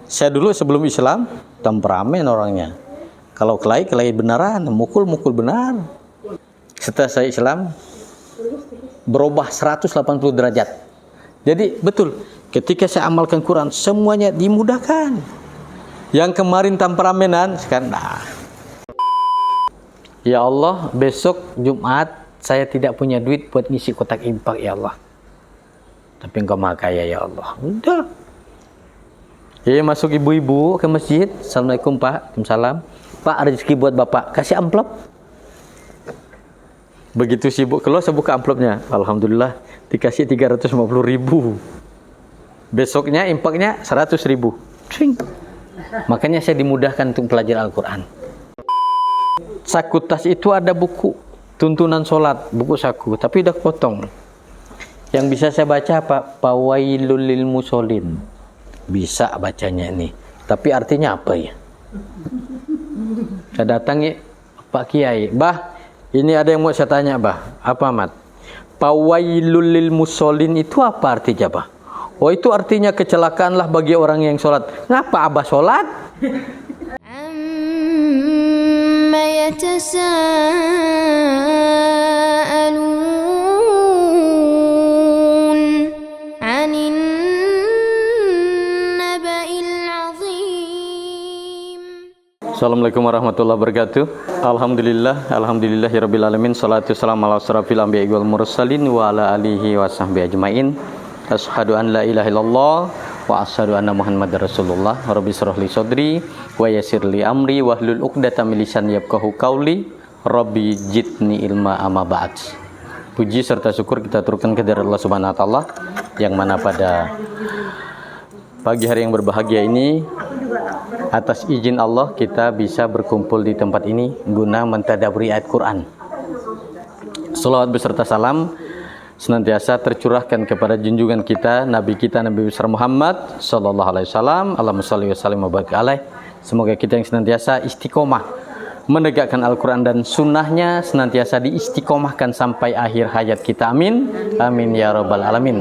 Saya dulu sebelum Islam temperamen orangnya. Kalau kelahi beneran, mukul benar. Setelah saya Islam berubah 180 derajat. Jadi betul, ketika saya amalkan Quran semuanya dimudahkan. Yang kemarin temperamenan sekarang Ya Allah, besok Jumat saya tidak punya duit buat ngisi kotak infak ya Allah. Tapi Engkau Maha Kaya ya Allah. Udah. Ya masuk ibu-ibu ke masjid. Assalamualaikum Pak. Waalaikumsalam. Pak, rezeki buat Bapak. Kasih amplop. Begitu sibuk keluar saya buka amplopnya. Alhamdulillah dikasih 350.000. Besoknya infaknya 100.000. Makanya saya dimudahkan untuk belajar Al-Quran. Saku tas itu ada buku tuntunan sholat, buku saku, tapi udah potong. Yang bisa saya baca apa? Fawailul lil musholin. Bisa bacanya ini. Tapi artinya apa ya? Saya datangi Pak Kiai. Bah, ini ada yang mau saya tanya, Bah. Apa, Mat? Fawailul lil musholin itu apa artinya, Bah? Oh, itu artinya kecelakaanlah bagi orang yang sholat. Ngapa Abah sholat? يتساءلون عن النبأ العظيم. Assalamualaikum warahmatullahi wabarakatuh. Alhamdulillahirabbil alamin. Shalatu wassalamu ala asrofil anbiya'i wal mursalin wa ala alihi wa sahbihi ajmain. Asyhadu an la ilaha illallah wa asyhadu anna Muhammadar Rasulullah. Rabbi shrah li sadri wa yassir li amri wahlul 'uqdatam min lisani yafqahu qawli. Rabbi jidni ilma amma ba'd. Puji serta syukur kita aturkan kehadirat Allah Subhanahu wa taala yang mana pada pagi hari yang berbahagia ini atas izin Allah kita bisa berkumpul di tempat ini guna mentadabburi ayat Quran. Salawat beserta salam senantiasa tercurahkan kepada junjungan kita Nabi kita Nabi besar Muhammad sallallahu alaihi wasallam. Allahumma shalli wa sallim wa barik alaihi. Semoga kita yang senantiasa istiqomah menegakkan Al-Quran dan sunnahnya senantiasa diistiqomahkan sampai akhir hayat kita. Amin. Amin ya rabbal alamin.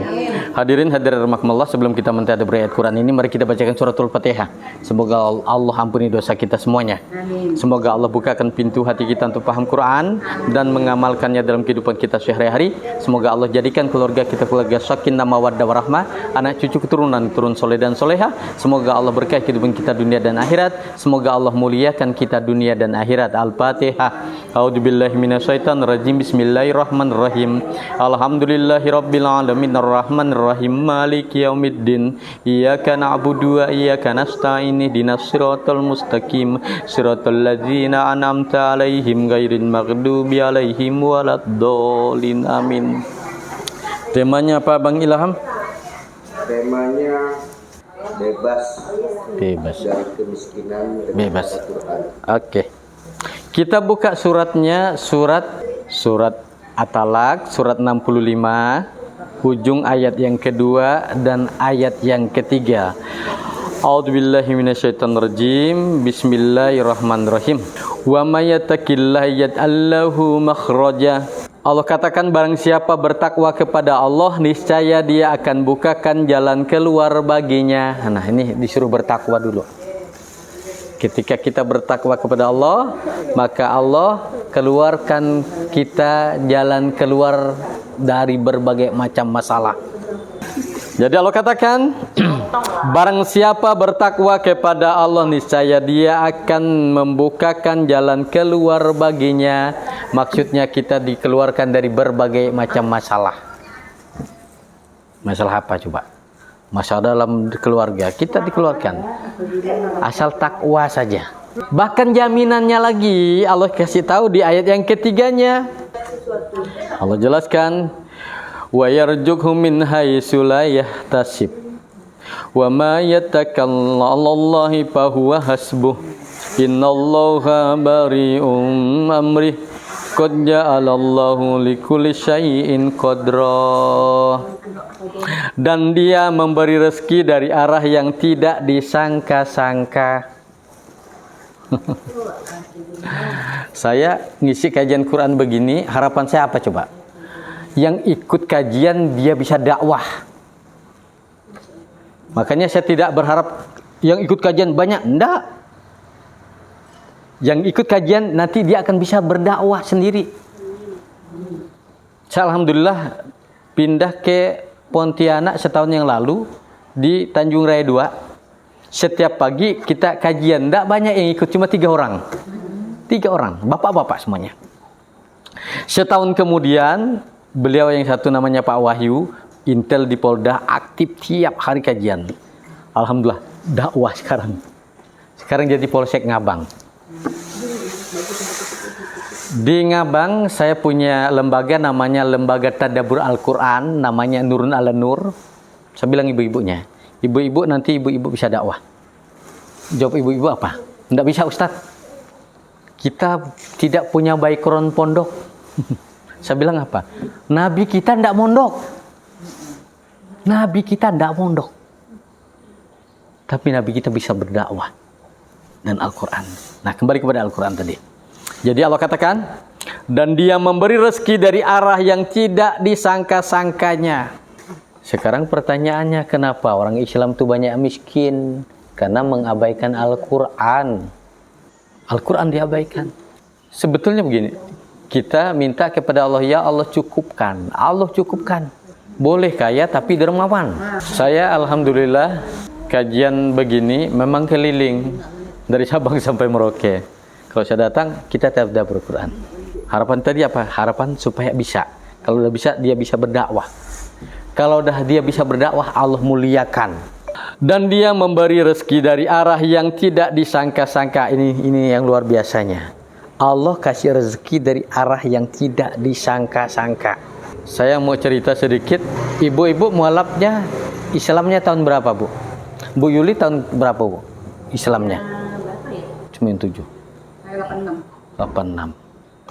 Hadirin hadirat rahimakumullah, sebelum kita mentadabburi ayat Quran ini, mari kita bacakan suratul Fatihah. Semoga Allah ampuni dosa kita semuanya. Semoga Allah bukakan pintu hati kita untuk paham Quran dan mengamalkannya dalam kehidupan kita sehari-hari. Semoga Allah jadikan keluarga kita keluarga sakinah mawaddah warahmah, anak cucu keturunan turun soleh dan soleha. Semoga Allah berkahi kehidupan kita dunia dan akhirat. Semoga Allah muliakan kita dunia dan akhirat. Al-Fatihah. A'udzubillahi minasyaitonir rajim. Bismillahirrahmanirrahim. Alhamdulillahirabbil alamin arrahmanirrahim maliki yaumiddin. Iyyaka na'budu wa iyyaka nasta'in. Ihdinas siratal mustaqim. Siratal ladzina an'amta 'alaihim ghairil maghdubi 'alaihim waladdallin. Amin. Temanya apa Bang Ilham? Temanya bebas dari kemiskinan dengan bebas. Al-Quran. Oke. Kita buka suratnya, surat At-Talaq, surat 65, ujung ayat yang kedua dan ayat yang ketiga. A'udzubillahi minasyaitonirrajim. Bismillahirrahmanirrahim. Wa may yattaqillaha yaj'al lahu makhraja. Allah katakan barang siapa bertakwa kepada Allah, niscaya dia akan bukakan jalan keluar baginya. Nah, ini disuruh bertakwa dulu. Ketika kita bertakwa kepada Allah, maka Allah keluarkan kita jalan keluar dari berbagai macam masalah. Jadi Allah katakan, barang siapa bertakwa kepada Allah, niscaya dia akan membukakan jalan keluar baginya. Maksudnya kita dikeluarkan dari berbagai macam masalah. Masalah apa coba? Masalah dalam keluarga, kita dikeluarkan. Asal takwa saja. Bahkan jaminannya lagi Allah kasih tahu di ayat yang ketiganya. Allah jelaskan, wa yarzuqhu min haitsu la yahtasib. Wa ma yatakallallahi fa huwa hasbuh. Innallaha bari'um amrih. Qad ja'alallahu likulli syai'in qadra. Dan dia memberi rezeki dari arah yang tidak disangka-sangka. Saya ngisi kajian Quran begini, harapan saya apa coba? Yang ikut kajian dia bisa dakwah. Makanya saya tidak berharap Yang ikut kajian banyak? Enggak. Yang ikut kajian nanti dia akan bisa berdakwah sendiri. Saya alhamdulillah pindah ke Pontianak setahun yang lalu di Tanjung Raya 2. Setiap pagi kita kajian, enggak banyak yang ikut, cuma 3 orang. 3 orang, bapak-bapak semuanya. Setahun kemudian, beliau yang satu namanya Pak Wahyu, Intel di Polda, aktif tiap hari kajian. Alhamdulillah, dakwah sekarang. Sekarang jadi Polsek Ngabang. Di Ngabang saya punya lembaga namanya Lembaga Tadabbur Al-Quran, namanya Nurun ala Nur. Saya bilang ibu-ibunya, ibu-ibu nanti ibu-ibu bisa dakwah. Jawab ibu-ibu apa? Tidak bisa Ustadz. Kita tidak punya background pondok. Saya bilang apa? Nabi kita tidak mondok. Nabi kita tidak mondok. Tapi Nabi kita bisa berdakwah. Dan Al-Quran. Nah, kembali kepada Al-Quran tadi. Jadi Allah katakan, dan dia memberi rezeki dari arah yang tidak disangka-sangkanya. Sekarang pertanyaannya, kenapa orang Islam itu banyak miskin? Karena mengabaikan Al-Quran. Al-Quran diabaikan. Sebetulnya begini, kita minta kepada Allah, ya Allah cukupkan. Allah cukupkan. Boleh kaya tapi dermawan. Saya alhamdulillah kajian begini memang keliling dari Sabang sampai Merauke. Kalau saya datang, kita tetap berquran. Harapan tadi apa? Harapan supaya bisa. Kalau udah bisa, dia bisa berdakwah. Kalau udah dia bisa berdakwah, Allah muliakan. Dan dia memberi rezeki dari arah yang tidak disangka-sangka. Ini yang luar biasanya. Allah kasih rezeki dari arah yang tidak disangka-sangka. Saya mau cerita sedikit. Ibu-ibu mualafnya Islamnya tahun berapa, Bu? Bu Yuli tahun berapa, Bu? Islamnya? Cuma 7. 86.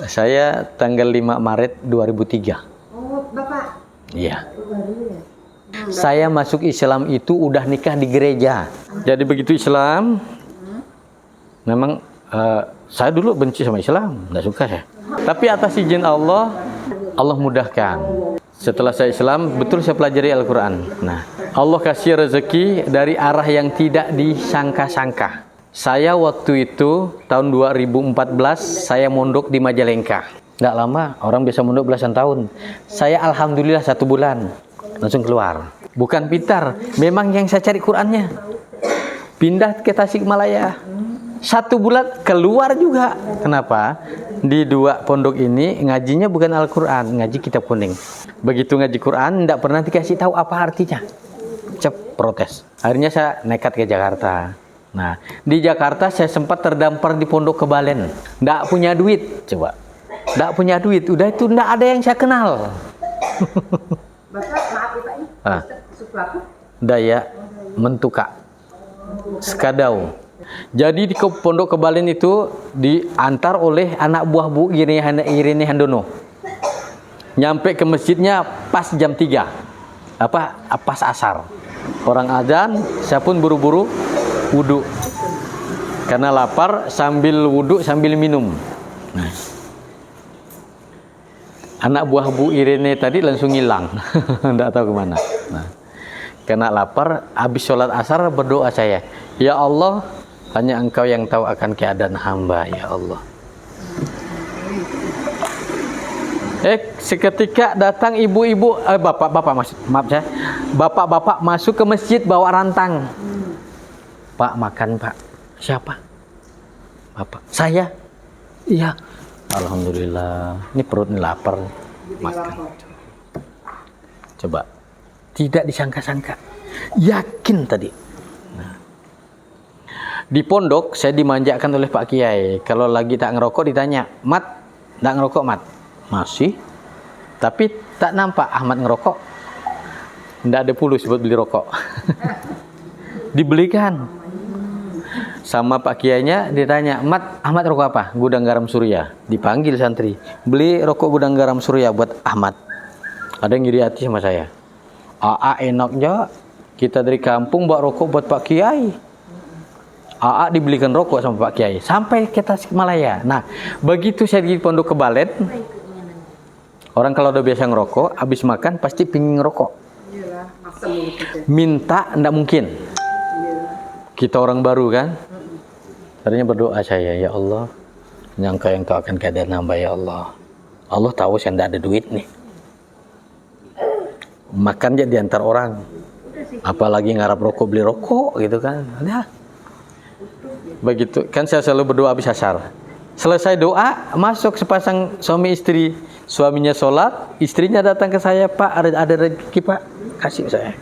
Saya tanggal 5 Maret 2003. Oh, Bapak? Iya. Saya masuk Islam itu udah nikah di gereja. Jadi begitu Islam, memang saya dulu benci sama Islam, nggak suka saya. Tapi atas izin Allah, Allah mudahkan. Setelah saya Islam, betul saya pelajari Al-Quran. Nah, Allah kasih rezeki dari arah yang tidak disangka-sangka. Saya waktu itu tahun 2014 saya mondok di Majalengka. Nggak lama, orang biasa mondok belasan tahun. Saya alhamdulillah 1 bulan langsung keluar. Bukan pintar, memang yang saya cari Qurannya. Pindah ke Tasikmalaya. 1 bulan keluar juga. Kenapa? Di 2 pondok ini ngajinya bukan Al-Quran, ngaji kitab kuning. Begitu ngaji Quran, nggak pernah dikasih tahu apa artinya. Protes. Akhirnya saya nekat ke Jakarta. Nah, di Jakarta saya sempat terdampar di Pondok Kebalen. Nggak punya duit, coba. Nggak punya duit, udah itu nggak ada yang saya kenal. Bapak, maaf ya Pak, ini suku apa? Dayak Mentuka, Skadau. Jadi di Pondok Kebalen itu diantar oleh anak buah Bu Irini Handono. Nyampe ke masjidnya pas jam 3. Pas asar. Orang azan, saya pun buru-buru wudhu. Karena lapar, sambil wudhu sambil minum. Nah. Anak buah Bu Irene tadi langsung hilang. Tidak tahu kemana. Nah. Karena lapar, habis sholat asar berdoa saya, ya Allah, hanya Engkau yang tahu akan keadaan hamba, ya Allah. Seketika datang ibu-ibu, bapak-bapak masuk ke masjid bawa rantang. Pak, makan Pak. Siapa? Bapak. Saya? Iya. Alhamdulillah. Ini perut ini lapar. Makan. Coba. Tidak disangka-sangka. Yakin tadi. Nah. Di pondok saya dimanjakan oleh Pak Kiai. Kalau lagi tak ngerokok ditanya, Mat, tak ngerokok Mat? Masih. Tapi tak nampak Ahmad ngerokok. Tidak ada pulus buat beli rokok. Dibelikan. Sama Pak Kiainya ditanya, Mat, Ahmad rokok apa? Gudang Garam Surya. Dipanggil santri, beli rokok Gudang Garam Surya buat Ahmad. Ada yang ngiri hati sama saya. Enaknya kita dari kampung bawa rokok buat Pak Kiai. Dibelikan rokok sama Pak Kiai sampai ke Tasikmalaya. Nah, begitu saya di Pondok Kebalen, orang kalau udah biasa ngerokok, habis makan pasti pingin ngerokok. Minta enggak mungkin. Kita orang baru kan? Tadinya berdoa saya, ya Allah, nyangka yang kau akan keadaan hamba ya Allah. Allah tahu saya tidak ada duit nih. Makan aja di antar orang. Apalagi ngarap rokok, beli rokok gitu kan. Nah, begitu kan saya selalu berdoa habis asar. Selesai doa, masuk sepasang suami istri. Suaminya sholat, istrinya datang ke saya, Pak, ada rezeki Pak, kasih saya.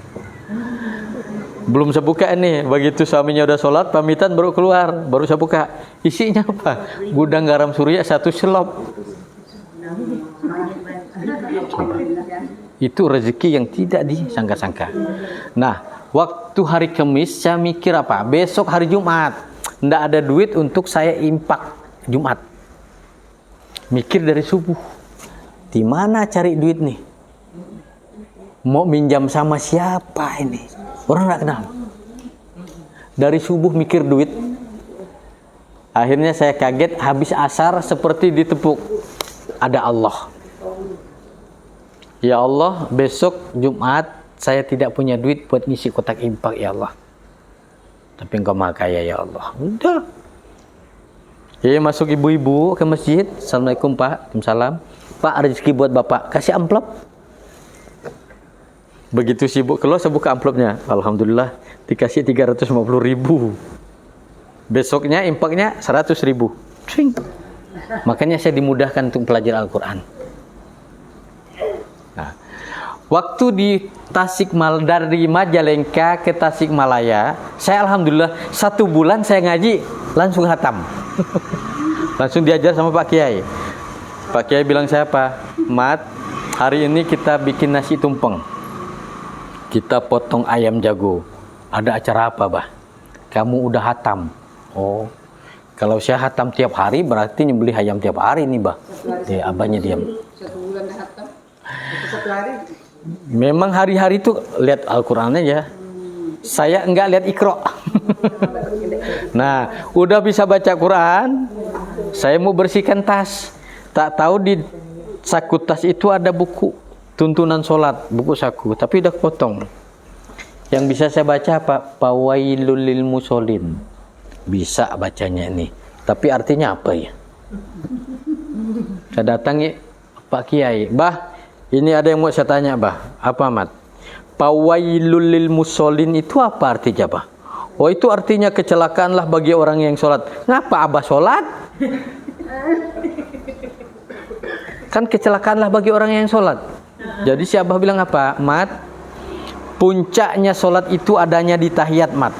Belum saya buka nih, begitu suaminya udah sholat, pamitan baru keluar, baru saya buka. Isinya apa? Gudang garam surya 1 selop. Itu rezeki yang tidak disangka-sangka. Nah, waktu hari Kamis saya mikir apa? Besok hari Jumat, nggak ada duit untuk saya impak Jumat. Mikir dari subuh, di mana cari duit nih? Mau minjam sama siapa ini? Orang nggak kenal. Dari subuh mikir duit. Akhirnya saya kaget, habis asar seperti ditepuk. Ada Allah. Ya Allah, besok Jumat saya tidak punya duit buat ngisi kotak impak ya Allah. Tapi Engkau Maha Kaya ya Allah. Udah. Masuk ibu-ibu ke masjid. Assalamualaikum Pak. Waalaikumsalam. Pak, rezeki buat Bapak. Kasih amplop. Begitu sibuk keluar, saya buka amplopnya. Alhamdulillah, dikasih 350.000. Besoknya impaknya 100.000. Makanya saya dimudahkan untuk belajar Al-Quran. Nah, waktu di dari Majalengka ke Tasikmalaya, saya alhamdulillah 1 bulan saya ngaji langsung hatam. Langsung diajar sama Pak Kiai. Pak Kiai bilang saya apa? Mat, hari ini kita bikin nasi tumpeng. Kita potong ayam jago. Ada acara apa, Bah? Kamu udah hatam. Oh, kalau saya hatam tiap hari berarti nyembelih ayam tiap hari nih, Bah. Abahnya diam. 1 bulan dah hatam. 1 hari. Memang hari-hari itu lihat Al-Quran aja. Saya enggak lihat Iqra. Nah, udah bisa baca Quran, saya mau bersihkan tas. Tak tahu di saku tas itu ada buku tuntunan sholat, buku saku, tapi udah potong. Yang bisa saya baca apa? Fawailul lil musholin. Bisa bacanya ini. Tapi artinya apa ya? Saya datangi Pak Kiai. Bah, ini ada yang mau saya tanya, Bah. Apa, Mat? Fawailul lil musholin itu apa artinya, Bah? Oh, itu artinya kecelakaanlah bagi orang yang sholat. Ngapa Abah sholat? Kan kecelakaanlah bagi orang yang sholat. Jadi si Abah bilang apa? Mat, puncaknya sholat itu adanya di tahiyat, Mat.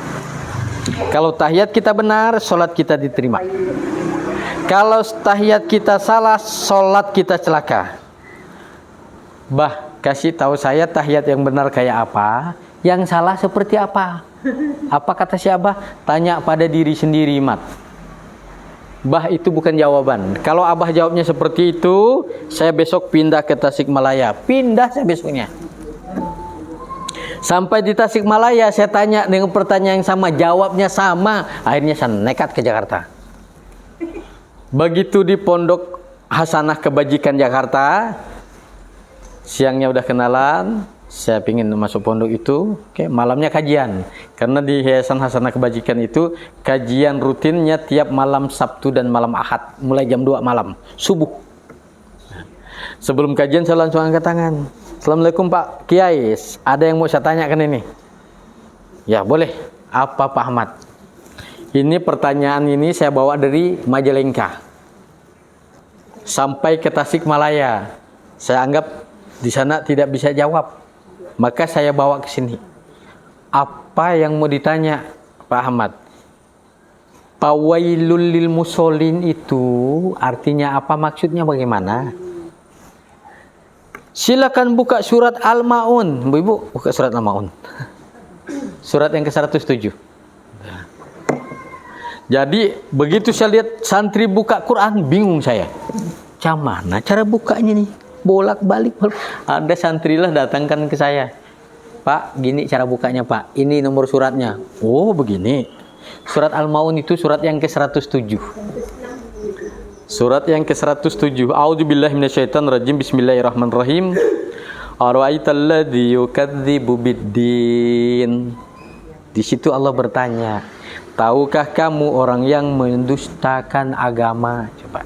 Kalau tahiyat kita benar, sholat kita diterima. Kalau tahiyat kita salah, sholat kita celaka. Bah, kasih tahu saya tahiyat yang benar kayak apa, yang salah seperti apa. Apa kata si Abah? Tanya pada diri sendiri, Mat. Bah, itu bukan jawaban. Kalau Abah jawabnya seperti itu, saya besok pindah ke Tasikmalaya. Pindah saya besoknya. Sampai di Tasikmalaya saya tanya dengan pertanyaan yang sama, jawabnya sama. Akhirnya saya nekat ke Jakarta. Begitu di Pondok Hasanah Kebajikan Jakarta, siangnya udah kenalan, saya pingin masuk pondok itu, malamnya kajian. Karena di Yayasan Hasanah Kebajikan itu kajian rutinnya tiap malam Sabtu dan malam Ahad, mulai jam 2 malam, subuh. Sebelum kajian saya langsung angkat tangan. Assalamualaikum Pak Kiai, ada yang mau saya tanyakan ini? Ya boleh. Apa Pak Ahmad? Ini pertanyaan ini saya bawa dari Majalengka sampai ke Tasikmalaya. Saya anggap di sana tidak bisa jawab, maka saya bawa ke sini. Apa yang mau ditanya Pak Ahmad? Fawailul lil musholin itu artinya apa, maksudnya bagaimana? Silakan buka surat Al-Maun. Ibu buka surat Al-Maun. Surat yang ke-107. Jadi begitu saya lihat santri buka Quran, bingung saya. Macam mana cara bukanya nih? Bolak-balik. Ada santri lah datangkan ke saya. Pak, gini cara bukanya Pak. Ini nomor suratnya. Oh begini. Surat Al-Maun itu surat yang ke-107. Surat yang ke-107. A'udzubillahi minasyaitonirrajim. Bismillahirrahmanirrahim. Ara'aital ladzi yukadzibu biddin. Di situ Allah bertanya, tahukah kamu orang yang mendustakan agama? Coba.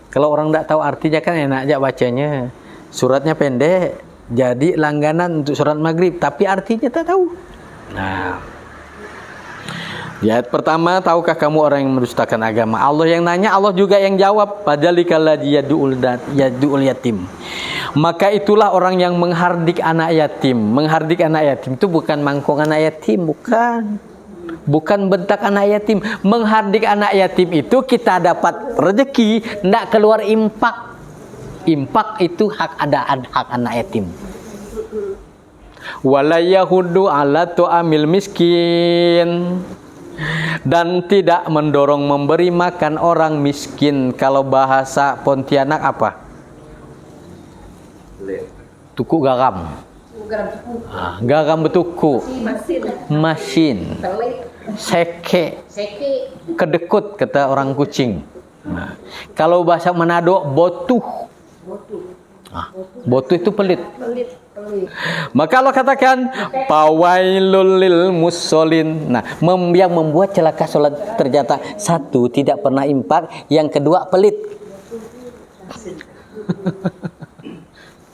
Kalau orang tidak tahu artinya kan enak aja bacanya. Suratnya pendek, jadi langganan untuk surat maghrib, tapi artinya tak tahu. Nah, di ayat pertama, tahukah kamu orang yang mendustakan agama? Allah yang nanya, Allah juga yang jawab. Padzalikal yadu'ul yatim. Maka itulah orang yang menghardik anak yatim. Menghardik anak yatim itu bukan mangkong anak yatim, bukan. Bukan bentak anak yatim. Menghardik anak yatim itu kita dapat rezeki, tidak keluar impak. Impak itu hak anak yatim. Wala yahudu ala tu'amil miskin. Dan tidak mendorong memberi makan orang miskin. Kalau bahasa Pontianak apa? Tuku garam. Garam betuku. Masin. Seke. Kedekut kata orang Kucing. Nah, kalau bahasa Manado botuh. Botuh itu pelit. Maka Allah katakan pawailul lil musholin. Nah, yang membuat celaka salat ternyata satu tidak pernah impak, yang kedua pelit.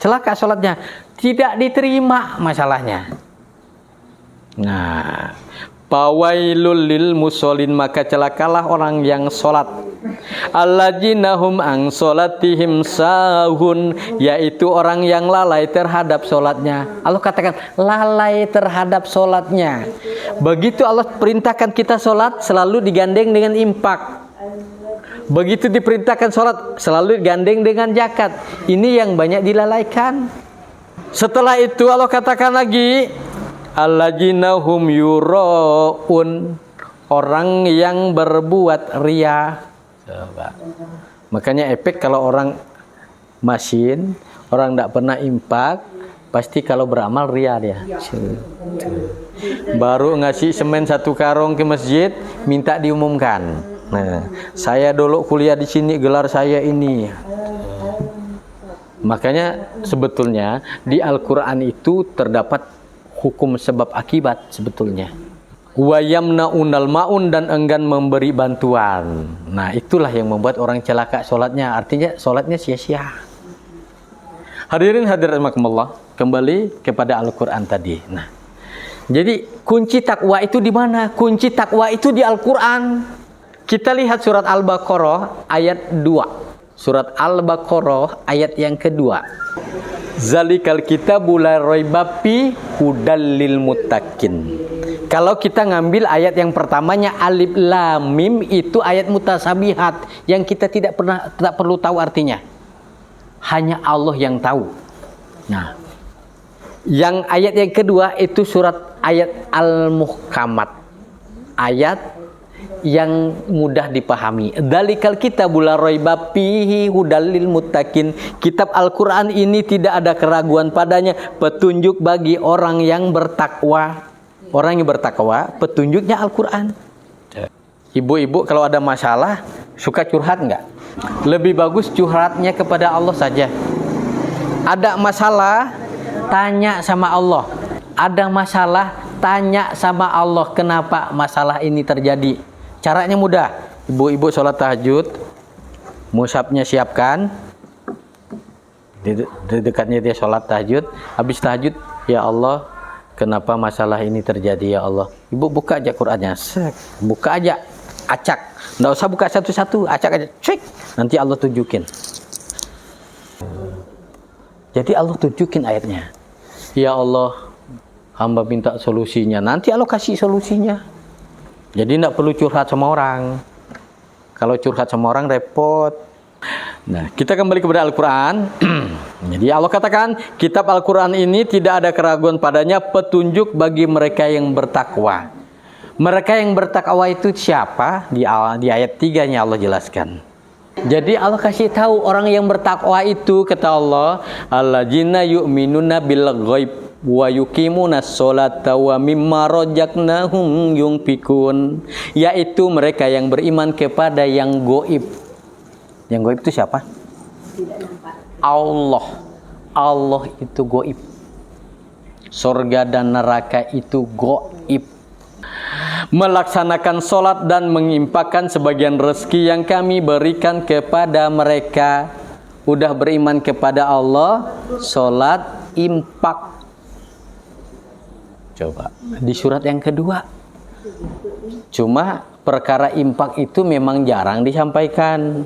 Celaka salatnya, tidak diterima masalahnya. Nah, pawailul lil musholin, maka celakalah orang yang salat. Alladzina hum an salatihim sahun, yaitu orang yang lalai terhadap salatnya. Allah katakan lalai terhadap salatnya. Begitu Allah perintahkan kita salat, selalu digandeng dengan impak. Begitu diperintahkan salat, selalu digandeng dengan zakat. Ini yang banyak dilalaikan. Setelah itu Allah katakan lagi, alladzina hum yuraun, orang yang berbuat riya. Coba. Makanya efek kalau orang masin, orang tidak pernah impak, pasti kalau beramal ria dia. Baru ngasih semen 1 karung ke masjid, minta diumumkan. Nah, saya dulu kuliah di sini, gelar saya ini. Makanya sebetulnya di Al-Quran itu terdapat hukum sebab akibat sebetulnya. Wa yamna'unal ma'un, dan enggan memberi bantuan. Nah, itulah yang membuat orang celaka salatnya, artinya salatnya sia-sia. Hadirin hadirat rahimakumullah, kembali kepada Al-Qur'an tadi. Nah, jadi kunci takwa itu di mana? Kunci takwa itu di Al-Qur'an. Kita lihat surat Al-Baqarah ayat 2. Surat Al-Baqarah ayat yang kedua. Zalikal kitabu la raiba fi hudal lil muttaqin. Kalau kita ngambil ayat yang pertamanya alif lam mim, itu ayat mutasabihat yang kita tidak perlu tahu artinya. Hanya Allah yang tahu. Nah, yang ayat yang kedua itu surat ayat Al-Muhkamat. Ayat yang mudah dipahami. Dalikal kitabu la raiba fihi hudal lil muttaqin. Kitab Al-Qur'an ini tidak ada keraguan padanya, petunjuk bagi orang yang bertakwa. Orang yang bertakwa, petunjuknya Al-Quran. Ibu-ibu kalau ada masalah, suka curhat enggak? Lebih bagus curhatnya kepada Allah saja. Ada masalah, tanya sama Allah. Ada masalah, tanya sama Allah, kenapa masalah ini terjadi. Caranya mudah. Ibu-ibu sholat tahajud, mushafnya siapkan. Di dekatnya dia sholat tahajud. Habis tahajud, ya Allah, kenapa masalah ini terjadi ya Allah? Ibu buka aja Qur'annya, buka aja, acak. Nggak usah buka satu-satu, acak aja, cek. Nanti Allah tunjukin. Jadi Allah tunjukin ayatnya. Ya Allah, hamba minta solusinya. Nanti Allah kasih solusinya. Jadi nggak perlu curhat sama orang. Kalau curhat sama orang repot. Nah, kita kembali kepada Al-Quran. Jadi Allah katakan, kitab Al-Quran ini tidak ada keraguan padanya, petunjuk bagi mereka yang bertakwa. Mereka yang bertakwa itu siapa? Di ayat 3-nya Allah jelaskan. Jadi Allah kasih tahu orang yang bertakwa itu, kata Allah, alladzina yu'minuna bil ghaib wa yuqimunas sholata wa mimma razaqnahum yunfikun, yaitu mereka yang beriman kepada yang gaib. Yang gaib itu siapa? Allah. Allah itu gaib. Surga dan neraka itu gaib. melaksanakan sholat dan menginfakkan sebagian rezeki yang kami berikan kepada mereka. Udah beriman kepada Allah, sholat, infak. Coba di surat yang kedua. Cuma perkara infak itu memang jarang disampaikan.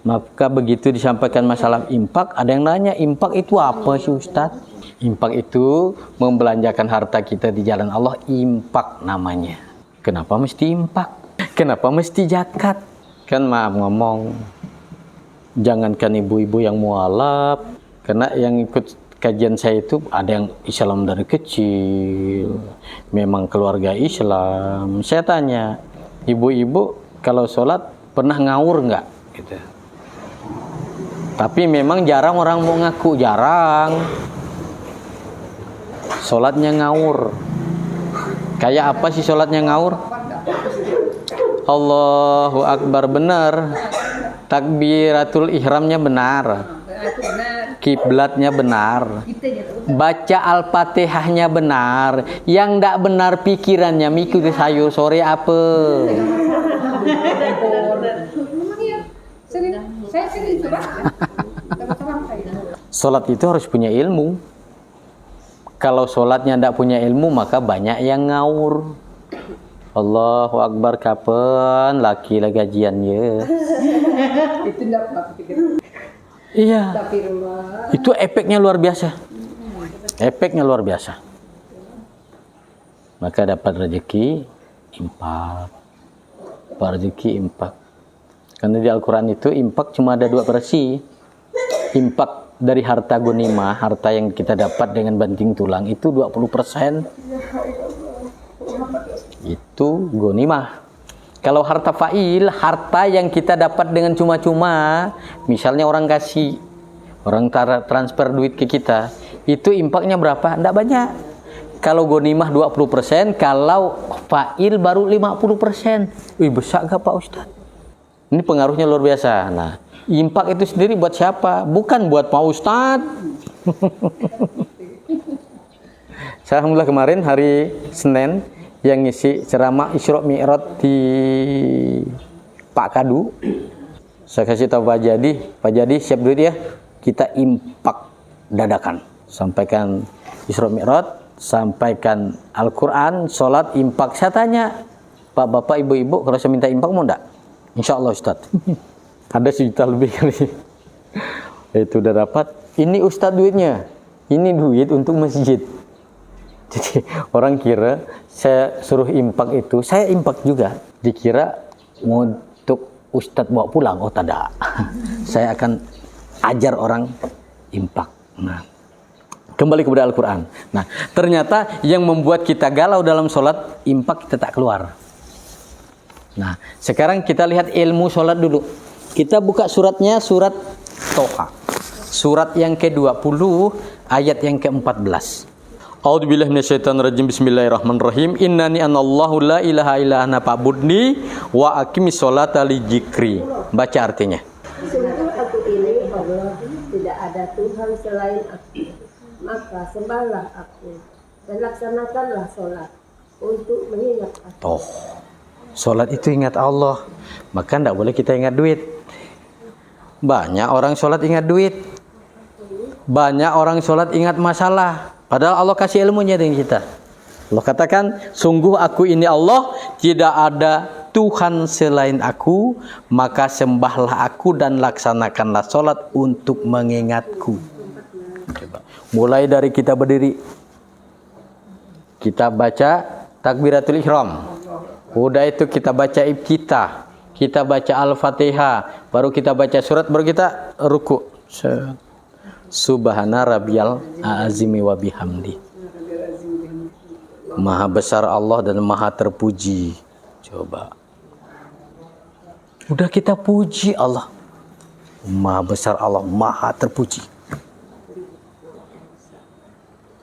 Maka begitu disampaikan masalah infak, ada yang nanya, infak itu apa sih Ustadz? Infak itu membelanjakan harta kita di jalan Allah, infak namanya. Kenapa mesti infak? Kenapa mesti zakat? Kan maaf ngomong, jangankan ibu-ibu yang mualaf, karena yang ikut kajian saya itu ada yang Islam dari kecil, memang keluarga Islam. Saya tanya, ibu-ibu kalau sholat pernah ngawur nggak? Gitu. Tapi memang jarang orang mau ngaku, jarang. Sholatnya ngawur. Kayak apa sih sholatnya ngawur? Allahu Akbar benar, takbiratul ihramnya benar, kiblatnya benar, baca al-fatihahnya benar, yang tidak benar pikirannya mikir sayur sore apa. Sholat itu harus punya ilmu. Kalau sholatnya tidak punya ilmu, maka banyak yang ngawur. Allahu Akbar, kapan laki lah gajiannya? Itu enggak apa-apa. Iya. Itu efeknya luar biasa. Efeknya luar biasa. Maka dapat rezeki infak. Dapat rezeki infak. Karena di Al-Quran itu infak cuma ada dua versi. Infak dari harta ghanimah, harta yang kita dapat dengan banting tulang itu 20%. Itu ghanimah. Kalau harta fa'il, harta yang kita dapat dengan cuma-cuma, misalnya orang kasih, orang transfer duit ke kita, itu infaknya berapa? Tidak banyak. Kalau ghanimah 20%, kalau fa'il baru 50%. Wih, besar gak Pak Ustadz? Ini pengaruhnya luar biasa. Nah, infak itu sendiri buat siapa? Bukan buat Pak Ustadz. Alhamdulillah kemarin hari Senin yang ngisi ceramah Isra Mi'raj di Pak Kadu. Saya kasih tahu Pak Jadi siap duit ya. Kita infak dadakan. Sampaikan Isra Mi'raj, sampaikan Al-Quran, sholat, infak. Saya tanya, Pak Bapak Ibu-Ibu kalau saya minta infak mau enggak? Insya Allah Ustadz. Ada 1 juta lebih kali. Itu udah dapat. Ini Ustadz duitnya. Ini duit untuk masjid. Jadi orang kira saya suruh infak itu, saya infak juga. Dikira untuk Ustadz bawa pulang. Oh tidak. Saya akan ajar orang infak. Nah, kembali kepada Al-Quran. Nah, ternyata yang membuat kita galau dalam sholat, infak kita tak keluar. Nah, sekarang kita lihat ilmu sholat dulu. Kita buka suratnya, surat Toha. Surat yang ke-20, ayat yang ke-14. A'udzubillahi minasyaitonirrajim. Bismillahirrahmanirrahim. Innani anallahu la ilaha illa ana fa'budni wa aqimis sholata li dzikri. Baca artinya. Sungguh aku ini Allah, tidak ada Tuhan selain aku. Maka sembahlah aku dan laksanakanlah sholat untuk mengingat aku. Toh. Sholat itu ingat Allah, maka tidak boleh kita ingat duit. Banyak orang sholat ingat duit, banyak orang sholat ingat masalah. Padahal Allah kasih ilmunya dengan kita. Allah katakan, sungguh aku ini Allah, tidak ada Tuhan selain aku, maka sembahlah aku dan laksanakanlah sholat untuk mengingatku. Coba. Mulai dari kita berdiri, kita baca takbiratul ihram. Udah itu kita baca ibtita, kita baca al-fatihah, baru kita baca surat, baru kita ruku. Subhana rabbiyal azimi wa bihamdi. Maha besar Allah dan maha terpuji. Coba. Udah kita puji Allah. Maha besar Allah, maha terpuji.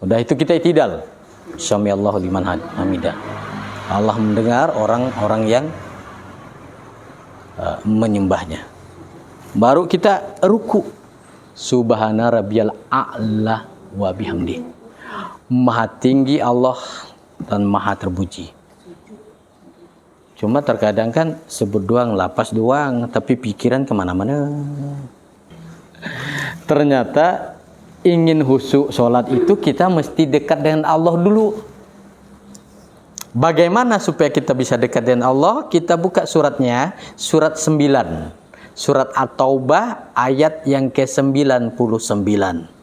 Udah itu kita itidal. Samiallahu liman hamidah. Allah mendengar orang-orang yang menyembahnya. Baru kita ruku. Subhana rabbiyal a'la wa bihamdi. Maha tinggi Allah dan maha terpuji. Cuma terkadang kan sebut doang, lapas doang, tapi pikiran kemana-mana. Ternyata ingin khusyuk sholat itu kita mesti dekat dengan Allah dulu. Bagaimana supaya kita bisa dekat dengan Allah? Kita buka suratnya, surat 9. Surat At-Taubah ayat yang ke-99.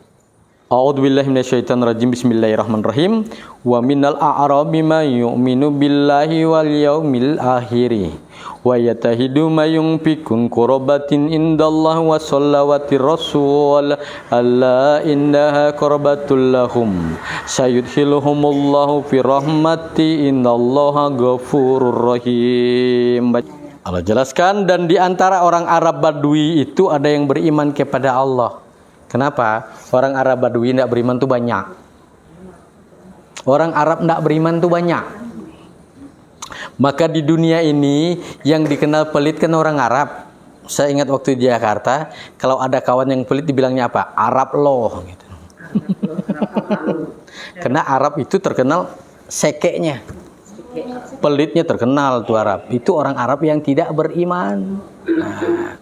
A'udzubillahi minasyaitonirrajim. Bismillahirrahmanirrahim. Wa minal a'rabi may yu'minu billahi wal yaumil akhir wa yatahidu may yunfikun qurbatin indallahi wa sallawatir rasul alla innaha qurbatul lahum sayudkhiluhumullahu fi rahmati innallaha ghafurur rahim. Allah jelaskan, dan di antara orang Arab Badui itu ada yang beriman kepada Allah. Kenapa? Orang Arab Badui tidak beriman tuh banyak. Orang Arab tidak beriman tuh banyak. Maka di dunia ini yang dikenal pelit kan orang Arab. Saya ingat waktu di Jakarta, kalau ada kawan yang pelit dibilangnya apa? Arab loh. Gitu. Karena Arab itu terkenal sekeknya. Pelitnya terkenal tuh Arab. Itu orang Arab yang tidak beriman. Nah.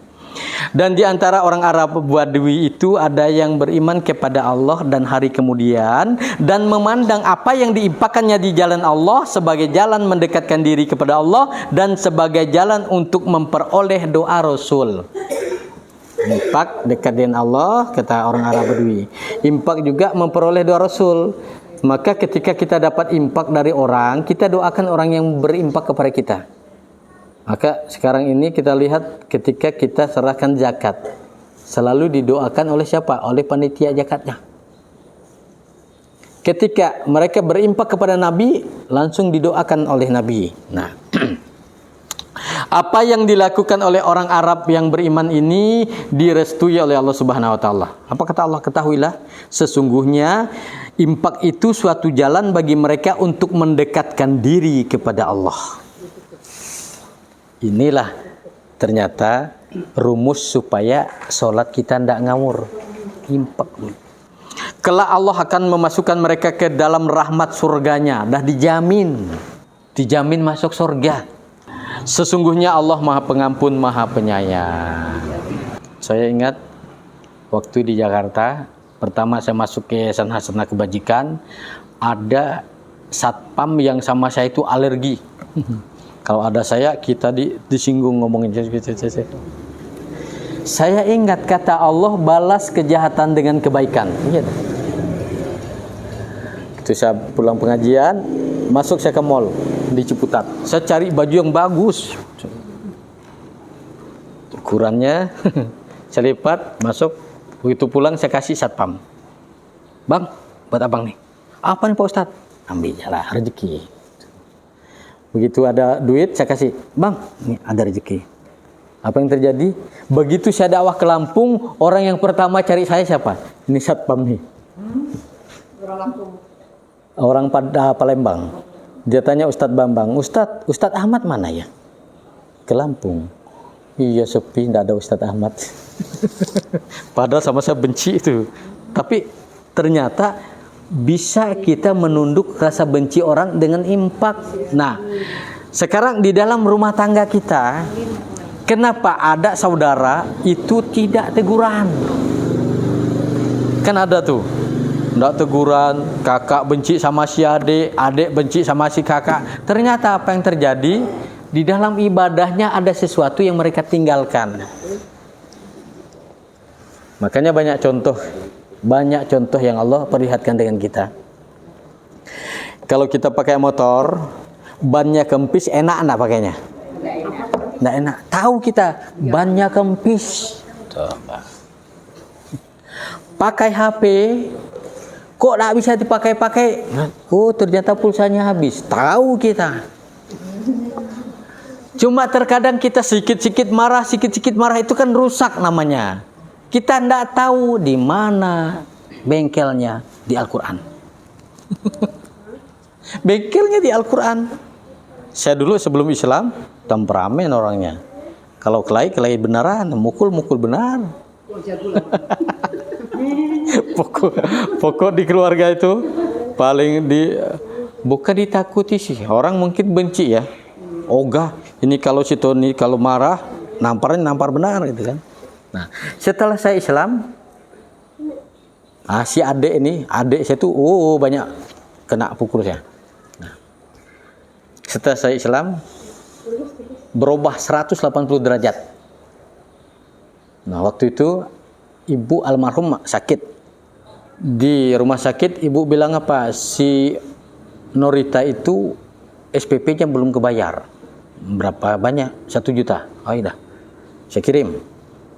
Dan di antara orang Arab Badui itu ada yang beriman kepada Allah dan hari kemudian, dan memandang apa yang diimpakannya di jalan Allah sebagai jalan mendekatkan diri kepada Allah dan sebagai jalan untuk memperoleh doa Rasul. Infak dekat dengan Allah, kata orang Arab Badui. Infak juga memperoleh doa Rasul. Maka ketika kita dapat infak dari orang, kita doakan orang yang berimpak kepada kita. Maka sekarang ini kita lihat ketika kita serahkan zakat, selalu didoakan oleh siapa? Oleh panitia zakatnya. Ketika mereka berimpak kepada Nabi, langsung didoakan oleh Nabi. Nah, apa yang dilakukan oleh orang Arab yang beriman ini direstui oleh Allah Subhanahu wa taala. Apa kata Allah? Ketahuilah, sesungguhnya infak itu suatu jalan bagi mereka untuk mendekatkan diri kepada Allah. Inilah ternyata rumus supaya sholat kita tidak ngawur. Infak. Kelak Allah akan memasukkan mereka ke dalam rahmat surganya. Dah dijamin. Dijamin masuk surga. Sesungguhnya Allah Maha Pengampun, Maha Penyayang. Saya ingat waktu di Jakarta, pertama saya masuk ke Yayasan Hasanah Kebajikan, ada satpam yang sama saya itu alergi. Kalau ada saya, kita disinggung ngomongin. Saya ingat kata Allah, balas kejahatan dengan kebaikan. Itu saya pulang pengajian, masuk saya ke mall di Ciputat. Saya cari baju yang bagus. Ukurannya saya lipat, masuk. Begitu pulang saya kasih satpam. Bang, buat abang nih. Apa nih Pak Ustadz? Ambil lah, rezeki. Begitu ada duit saya kasih, bang, ini ada rezeki. Apa yang terjadi? Begitu saya dakwah ke Lampung, orang yang pertama cari saya siapa? Ini satpam nih. Orang Lampung. Orang pada Palembang. Dia tanya Ustadz Bambang, Ustadz Ahmad mana ya? Ke Lampung. Iya sepi, tidak ada Ustadz Ahmad. Padahal sama saya benci itu. Tapi ternyata bisa kita menunduk rasa benci orang dengan infak. Nah, sekarang di dalam rumah tangga kita, kenapa ada saudara itu tidak teguran? Kan ada tuh, tidak teguran, kakak benci sama si adik, adik benci sama si kakak. Ternyata apa yang terjadi? Di dalam ibadahnya ada sesuatu yang mereka tinggalkan. Makanya banyak contoh yang Allah perlihatkan dengan kita. Kalau kita pakai motor, bannya kempis, enak enggak pakainya? Enggak enak. Tahu kita bannya kempis. Coba. Pakai HP, kok enggak bisa dipakai-pakai? Oh, ternyata pulsanya habis. Tahu kita. Cuma terkadang kita sedikit-sedikit marah itu kan rusak namanya. Kita tidak tahu di mana bengkelnya di Al-Quran. Bengkelnya di Al-Quran. Saya dulu sebelum Islam temperamen orangnya. Kalau kelahi beneran, mukul benar. Pokok di keluarga itu paling bukan ditakuti sih. Orang mungkin benci ya. Ogah, Ini kalau si Tony kalau marah, nampar benar gitu kan. Nah, setelah saya Islam, si adik saya tuh banyak kena pukul saya. Nah, setelah saya Islam, berubah 180 derajat. Nah, waktu itu ibu almarhum sakit. Di rumah sakit ibu bilang apa? Si Norita itu SPP-nya belum kebayar. Berapa banyak? 1 juta. Oh iya, saya kirim.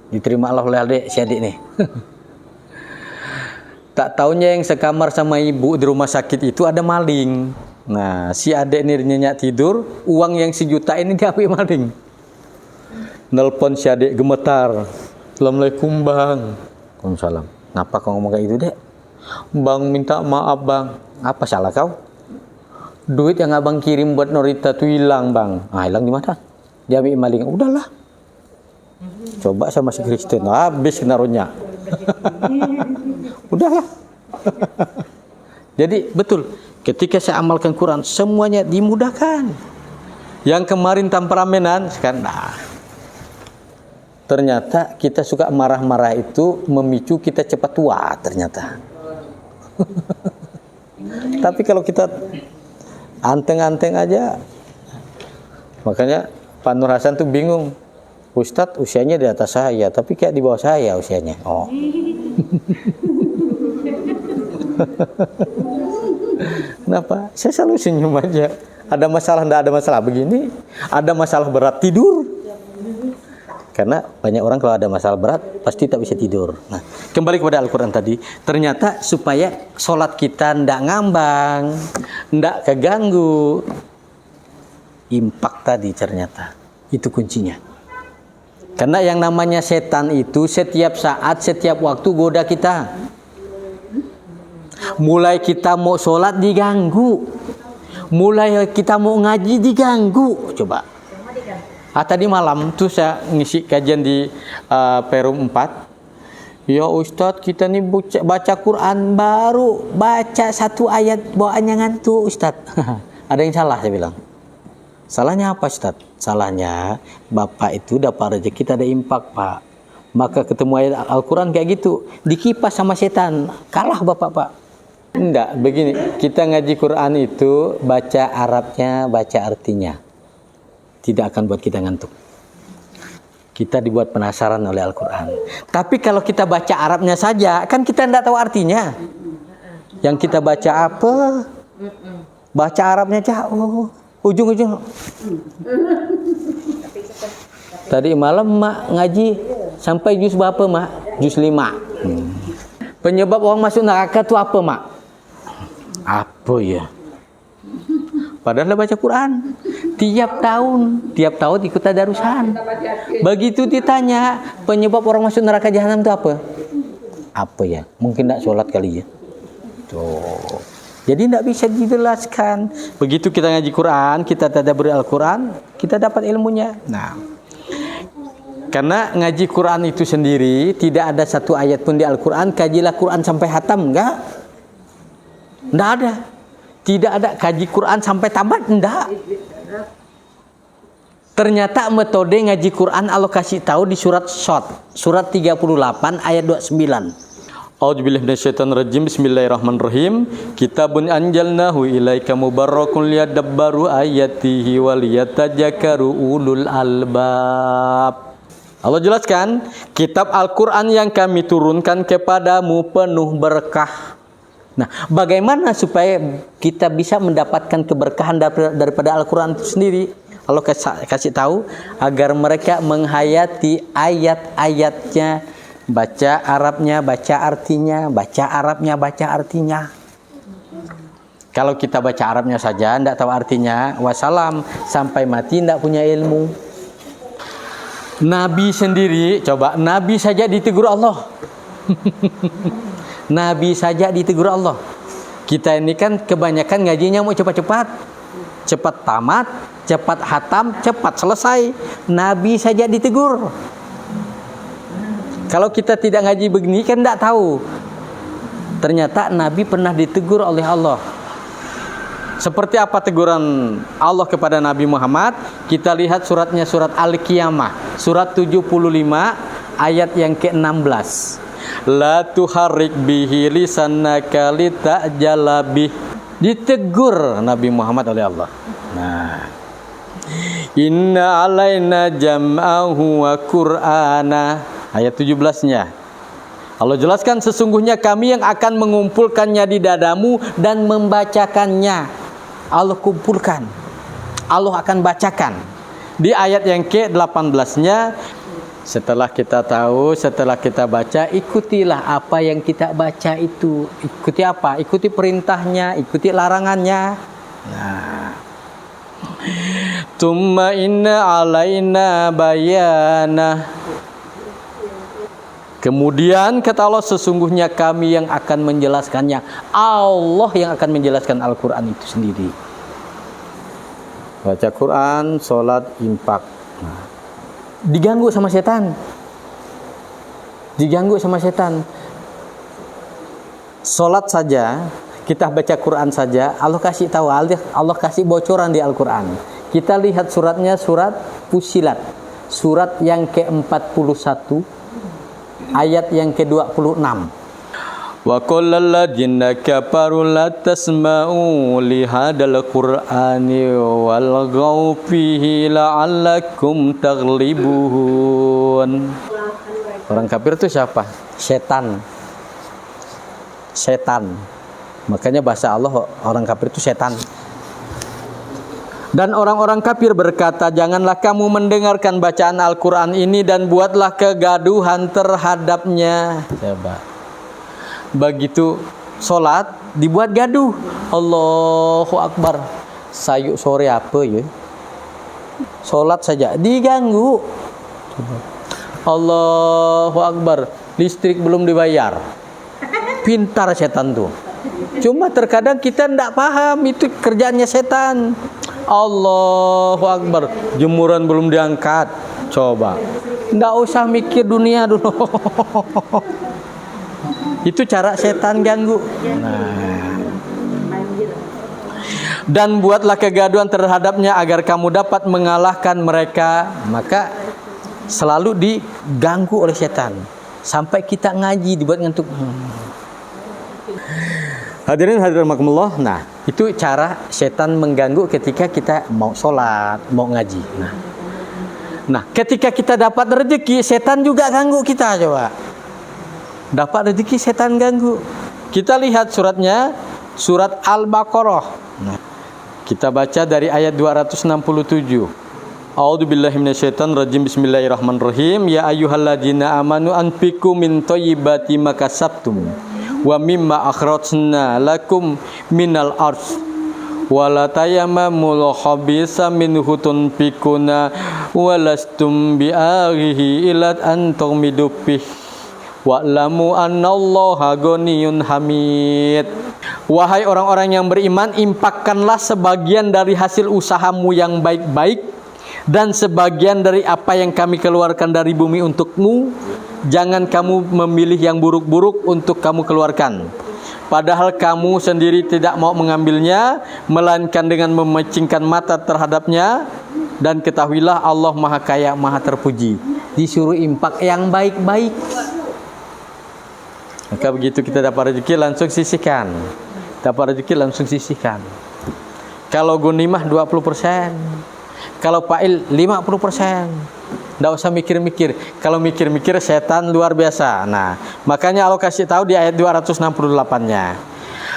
Diterima Allah oleh adik, si adik nih. Tak taunya yang sekamar sama ibu di rumah sakit itu ada maling. Nah, si adik ini nyenyak tidur, uang yang 1 juta ini diambil maling. Nelpon si adik gemetar. Assalamualaikum bang. Waalaikumsalam. Ngapa kau ngomong kayak gitu dek? Bang minta maaf bang. Apa salah kau? Duit yang abang kirim buat Norita tuh hilang bang. Hilang di mana? Diambil maling. Udahlah. Coba sama si Kristen, habis naruhnya. Udahlah. Jadi betul, ketika saya amalkan Quran semuanya dimudahkan. Yang kemarin temperamenan sekarang ternyata kita suka marah-marah itu memicu kita cepat tua ternyata. Tapi kalau kita anteng-anteng aja, makanya Pak Nur Hasan tuh bingung. Ustadz usianya di atas saya, tapi kayak di bawah saya usianya. Oh. Kenapa? Saya selalu senyum aja. Ada masalah, enggak ada masalah begini. Ada masalah berat tidur. Karena banyak orang kalau ada masalah berat pasti tak bisa tidur. Nah, kembali kepada Al-Quran tadi. Ternyata supaya sholat kita enggak ngambang, enggak keganggu. Impak tadi ternyata. Itu kuncinya. Karena yang namanya setan itu setiap saat, setiap waktu goda kita. Mulai kita mau sholat diganggu. Mulai kita mau ngaji diganggu. Coba. Tadi malam tuh saya ngisi kajian di Perum 4. Ya Ustadz, kita nih baca Quran baru baca 1 ayat bawaannya ngantuk Ustadz. Ada yang salah saya bilang. Salahnya apa Ustadz? Salahnya Bapak itu dapat rezeki ada impak Pak. Maka ketemu ayat Al-Quran kayak gitu, dikipas sama setan, kalah Bapak Pak. Enggak, begini, kita ngaji Quran itu baca Arabnya, baca artinya. Tidak akan buat kita ngantuk. Kita dibuat penasaran oleh Al-Quran. Tapi kalau kita baca Arabnya saja, kan kita tidak tahu artinya. Yang kita baca apa? Baca Arabnya jauh. Ujung-ujung. Tadi malam mak ngaji sampai juz berapa mak? Juz 5. Penyebab orang masuk neraka itu apa mak? Apa ya? Padahal baca Quran. Tiap tahun ikut tadarusan. Begitu ditanya penyebab orang masuk neraka jahanam itu apa? Apa ya? Mungkin tidak sholat kali ya. Tuh. Jadi tidak bisa dijelaskan. Begitu kita ngaji Quran, kita tadabbur Al-Quran, kita dapat ilmunya. Nah, karena ngaji Quran itu sendiri tidak ada 1 ayat pun di Al-Quran. Kajilah Quran sampai hatam, enggak? Enggak ada. Tidak ada kaji Quran sampai tamat, enggak. Ternyata metode ngaji Quran Allah kasih tahu di surat Shad, surat 38 ayat 29. A'udzubillahi minasyaitonirrajim. Bismillahirrahmanirrahim. Kitabun anjalnahu ilaika mubarakun liyadabbaru ayatihi waliyatadzakkaru ulul albab. Allah jelaskan, kitab Al-Quran yang kami turunkan kepadamu penuh berkah. Nah, bagaimana supaya kita bisa mendapatkan keberkahan daripada Al-Quran itu sendiri? Allah kasih tahu agar mereka menghayati ayat-ayatnya, baca Arabnya, baca artinya, baca Arabnya, baca artinya. Kalau kita baca Arabnya saja, tidak tahu artinya, wassalam, sampai mati tidak punya ilmu. Nabi sendiri, coba, Nabi saja ditegur Allah. Nabi saja ditegur Allah. Kita ini kan kebanyakan ngajinya mau cepat-cepat. Cepat tamat, cepat hatam, cepat selesai. Nabi saja ditegur. Kalau kita tidak ngaji begini kan tidak tahu. Ternyata Nabi pernah ditegur oleh Allah. Seperti apa teguran Allah kepada Nabi Muhammad? Kita lihat suratnya, surat Al-Qiyamah, surat 75 ayat yang ke-16. La tuharrik bihi lisanaka litajala bih. Ditegur Nabi Muhammad oleh Allah. Nah, inna alaina jam'ahu wa qur'ana, ayat 17-nya. Allah jelaskan, sesungguhnya kami yang akan mengumpulkannya di dadamu dan membacakannya. Allah kumpulkan, Allah akan bacakan. Di ayat yang ke-18-nya, setelah kita tahu, setelah kita baca, ikutilah apa yang kita baca itu. Ikuti apa? Ikuti perintahnya, ikuti larangannya. Nah, Tumma inna alaina bayana. Kemudian kata Allah, sesungguhnya kami yang akan menjelaskannya. Allah yang akan menjelaskan Al-Quran itu sendiri. Baca Quran, sholat, infak. Nah, diganggu sama setan. Diganggu sama setan. Sholat saja, kita baca Quran saja, Allah kasih tahu, Allah kasih bocoran di Al-Quran. Kita lihat suratnya, surat Fussilat, surat yang ke-41, ayat yang ke-26. Wa qallal ladzina kafaru la tasma'u li hadzal qur'ani walghaw fihi la'allakum taghlibun. Orang kafir itu siapa? Setan. Setan. Makanya bahasa Allah orang kafir itu setan. Dan orang-orang kafir berkata, janganlah kamu mendengarkan bacaan Al-Quran ini dan buatlah kegaduhan terhadapnya. Coba. Begitu sholat dibuat gaduh. Allahu Akbar. Sayuk sore apa ya? Sholat saja diganggu. Allahu Akbar. Listrik belum dibayar. Pintar setan tuh. Cuma terkadang kita tidak paham itu kerjaannya setan. Allahu Akbar, jemuran belum diangkat. Coba, nggak usah mikir dunia dulu. Itu cara setan ganggu. Nah. Dan buatlah kegaduhan terhadapnya agar kamu dapat mengalahkan mereka. Maka selalu diganggu oleh setan sampai kita ngaji dibuat ngantuk. Hadirin rahimakumullah. Nah, itu cara setan mengganggu ketika kita mau sholat, mau ngaji. Nah, ketika kita dapat rezeki, setan juga ganggu kita. Coba, dapat rezeki, setan ganggu. Kita lihat suratnya, surat Al-Baqarah. Nah, kita baca dari ayat 267. A'udzubillahi minasyaitonirrajim. Bismillahirrahmanirrahim. Ya ayyuhalladzina amanu anfiqu min thayyibati ma kasabtum wa mimma akhrajna lakum minal ardh wa la tayammamul khabisa minhu tunfikuna wa lastum bi'aghihi ila an tughmidu bih wa'lamu annallaha ghaniyyun hamid. Wahai orang-orang yang beriman, infakkanlah sebagian dari hasil usahamu yang baik-baik dan sebagian dari apa yang kami keluarkan dari bumi untukmu. Jangan kamu memilih yang buruk-buruk untuk kamu keluarkan, padahal kamu sendiri tidak mau mengambilnya, melainkan dengan memecingkan mata terhadapnya. Dan ketahuilah Allah Maha Kaya, Maha Terpuji. Disuruh infak yang baik-baik. Maka begitu kita dapat rezeki langsung sisihkan. Dapat rezeki langsung sisihkan. Kalau gunimah 20%, kalau fa'il 50%. Tidak usah mikir-mikir. Kalau mikir-mikir setan luar biasa. Nah, makanya Allah kasih tahu di ayat 268-nya.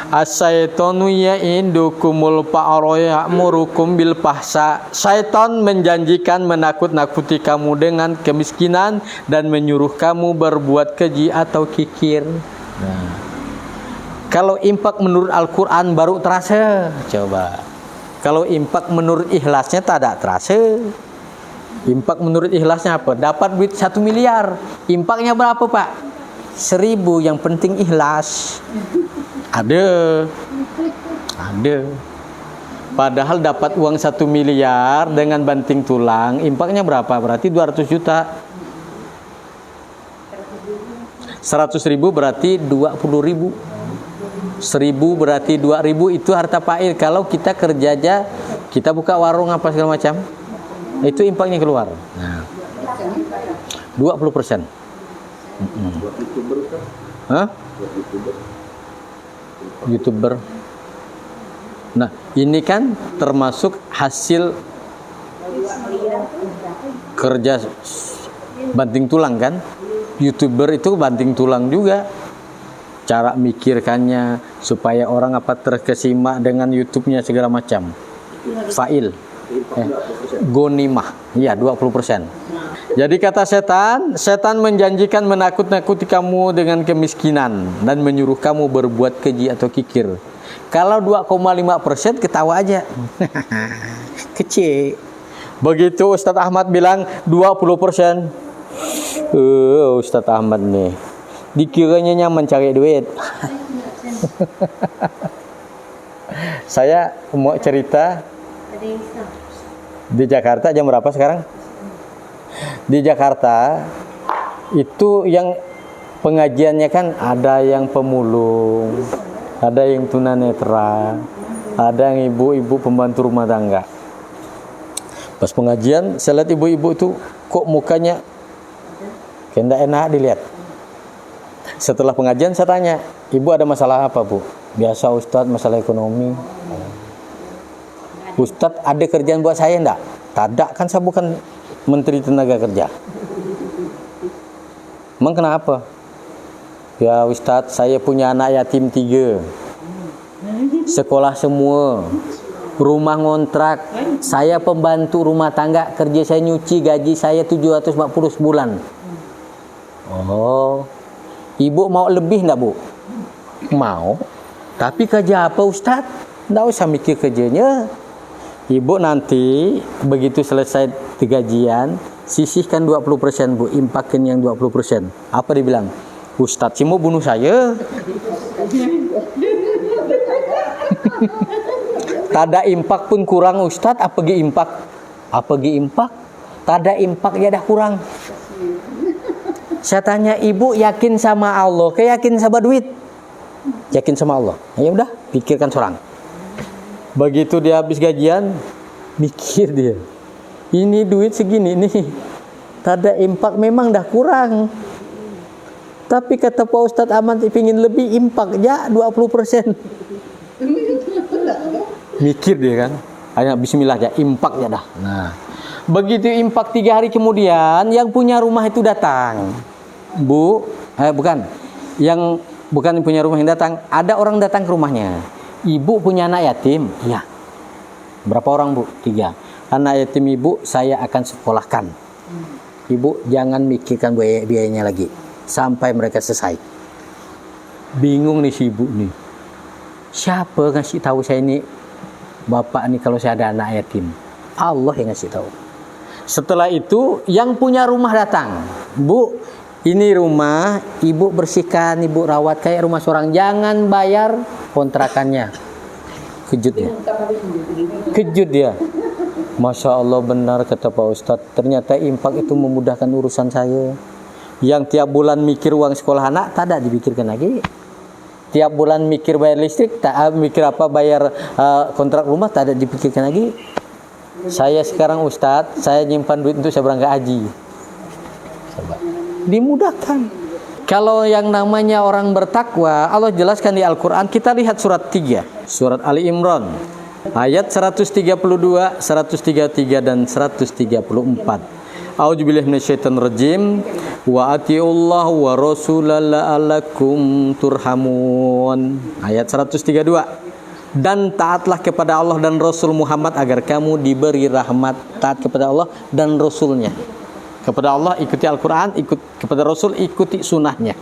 As-syaitonu ya'idukumul faqra ya'murukum bil fahsya. Syaitan menjanjikan menakut-nakuti kamu dengan kemiskinan dan menyuruh kamu berbuat keji atau kikir. Nah, kalau infak menurut Al-Quran baru terasa. Coba. Kalau infak menurut ikhlasnya tak ada terasa. Infak menurut ikhlasnya apa? Dapat duit 1 miliar. Infaknya berapa, Pak? 1.000. Yang penting ikhlas. Ada. Padahal dapat uang 1 miliar dengan banting tulang. Infaknya berapa? Berarti 200 juta. 100.000 berarti 20.000. 1.000 berarti 2.000 itu harta fa'il. Kalau kita kerja aja, kita buka warung apa segala macam, itu infaknya keluar. Nah, 20%. Buat YouTuber kan? Hah? Buat YouTuber. YouTuber. Nah, ini kan termasuk hasil kerja banting tulang kan? YouTuber itu banting tulang juga. Cara mikirkannya supaya orang apa terkesima dengan YouTube-nya segala macam. Fa'il. Gonimah. Iya, 20%. Jadi kata setan menjanjikan menakut-nakuti kamu dengan kemiskinan dan menyuruh kamu berbuat keji atau kikir. Kalau 2,5% ketawa aja. Kecil. Begitu Ustadz Ahmad bilang 20%. Ustadz Ahmad nih dikiranya nyaman cari duit. Saya mau cerita di Jakarta jam berapa sekarang? Di Jakarta itu yang pengajiannya kan ada yang pemulung, ada yang tunanetra, ada yang ibu-ibu pembantu rumah tangga. Pas pengajian saya lihat ibu-ibu itu kok mukanya kayak enggak enak dilihat. Setelah pengajian saya tanya, ibu ada masalah apa bu? Biasa Ustadz, masalah ekonomi. Ustadz ada kerjaan buat saya enggak? Tidak, kan saya bukan Menteri Tenaga Kerja. Emang kenapa? Ya Ustadz, saya punya anak yatim 3, sekolah semua, rumah ngontrak, saya pembantu rumah tangga, kerja saya nyuci, gaji saya 740 sebulan. Oh, ibu mau lebih enggak bu? Mau. Tapi kerja apa Ustadz? Enggak usah mikir kerjanya. Ibu nanti begitu selesai gajian, sisihkan 20% bu, impakin yang 20%. Apa dibilang? Ustadz sih mau bunuh saya. Tada impak pun kurang Ustadz, apa gi impak? Apa gi impak? Tada impak ya dah kurang. Saya tanya, ibu yakin sama Allah, kayak yakin sama duit? Yakin sama Allah. Ya udah, pikirkan seorang. Begitu dia habis gajian, mikir dia, ini duit segini nih, tada impak memang dah kurang. Tapi kata Pak Ustadz Ahmad pingin lebih impak ya 20%. Mikir dia kan, hanya bismillah ya, impak ya dah. Nah, begitu impak 3 hari kemudian, yang punya rumah itu datang. Yang bukan punya rumah yang datang, ada orang datang ke rumahnya. Ibu punya anak yatim? Iya. Berapa orang bu? 3. Anak yatim ibu saya akan sekolahkan. Ibu jangan mikirkan biayanya lagi sampai mereka selesai. Bingung nih si ibu nih. Siapa ngasih tahu saya ini bapak nih kalau saya ada anak yatim? Allah yang ngasih tahu. Setelah itu yang punya rumah datang. Bu, ini rumah ibu bersihkan, ibu rawat kayak rumah seorang. Jangan bayar kontrakannya. Kejut dia. Masya Allah benar kata Pak Ustadz. Ternyata impak itu memudahkan urusan saya. Yang tiap bulan mikir uang sekolah anak, tak ada dipikirkan lagi. Tiap bulan mikir bayar listrik, tak mikir apa bayar kontrak rumah, tak ada dipikirkan lagi. Saya sekarang Ustadz, saya nyimpan duit untuk saya berangkat haji. Dimudahkan. Kalau yang namanya orang bertakwa, Allah jelaskan di Al-Quran. Kita lihat surat 3, surat Ali Imran, ayat 132, 133 dan 134. A'udzubillahi minasyaitonir rajim. Wa atiullah wa rasulahu la'allakum turhamun. Ayat 132. Dan taatlah kepada Allah dan Rasul Muhammad agar kamu diberi rahmat. Taat kepada Allah dan Rasulnya. Kepada Allah ikuti Al-Quran, kepada Rasul ikuti sunnahnya.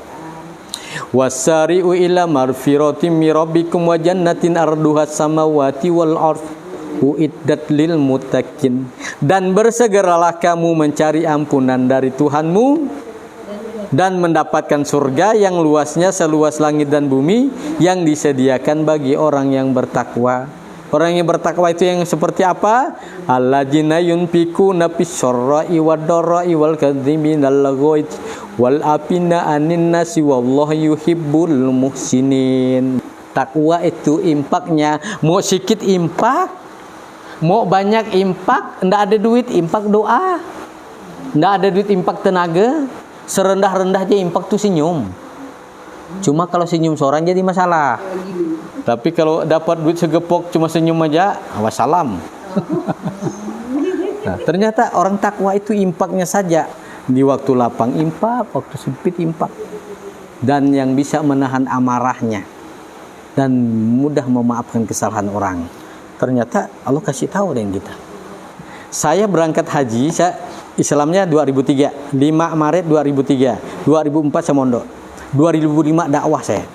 Wasari'u ila marfiratim mirabbikum wa jannatin arduhas samawati wal ardh uiddat lil muttaqin. Dan bersegeralah kamu mencari ampunan dari Tuhanmu dan mendapatkan surga yang luasnya seluas langit dan bumi yang disediakan bagi orang yang bertakwa. Orang yang bertakwa itu yang seperti apa? Alladzina yunfikuna fis-sarra'i wad-dharra'i wal kadhiminal ghaidz wal afina 'anin nasi wallahu yuhibbul muhsinin. Takwa itu impaknya mau sedikit impak, mau banyak impak, ndak ada duit impak doa. Ndak ada duit impak tenaga, serendah-rendahnya impak tuh senyum. Cuma kalau senyum seorang jadi masalah. Tapi kalau dapat duit segepok cuma senyum aja, wassalam. Nah, ternyata orang takwa itu impaknya saja di waktu lapang impak, waktu sempit impak, dan yang bisa menahan amarahnya dan mudah memaafkan kesalahan orang. Ternyata Allah kasih tahu dengan kita. Saya berangkat haji, Islamnya 2003, 5 Maret 2003, 2004 saya mondok, 2005 dakwah saya.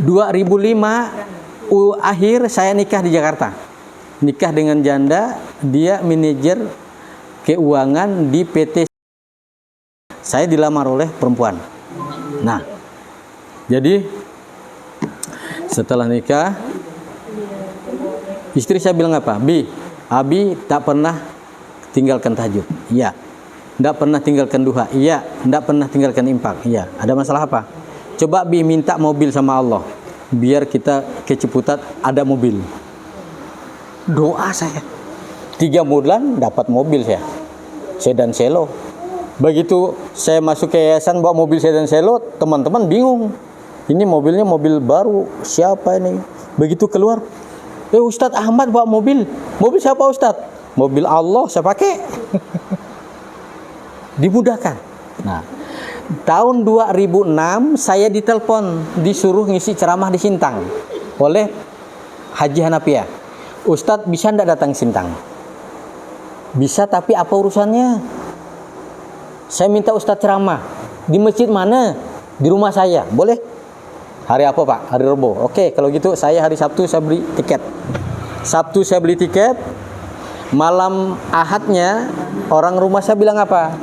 2005 akhir saya nikah di Jakarta. Nikah dengan janda, dia manajer keuangan di PT. Saya dilamar oleh perempuan. Nah, jadi setelah nikah, istri saya bilang apa? Abi tak pernah tinggalkan tahajud. Iya. Tidak pernah tinggalkan duha. Iya. Tidak pernah tinggalkan impak. Iya. Ada masalah apa? Coba minta mobil sama Allah, biar kita ke Ciputat ada mobil. Doa saya 3 bulan dapat mobil saya, sedan Selo. Begitu saya masuk ke yayasan bawa mobil sedan Selo, teman-teman bingung. Ini mobilnya mobil baru, siapa ini? Begitu keluar, Ustadz Ahmad bawa mobil. Mobil siapa Ustadz? Mobil Allah saya pakai. Dimudahkan. Nah, tahun 2006 saya ditelepon, disuruh ngisi ceramah di Sintang oleh Haji Hanafiah. Ustadz bisa ndak datang Sintang? Bisa, tapi apa urusannya? Saya minta Ustadz ceramah. Di masjid mana? Di rumah saya. Boleh? Hari apa Pak? Hari Rabu. Oke, kalau gitu saya hari Sabtu saya beli tiket. Sabtu saya beli tiket. Malam Ahadnya orang rumah saya bilang apa?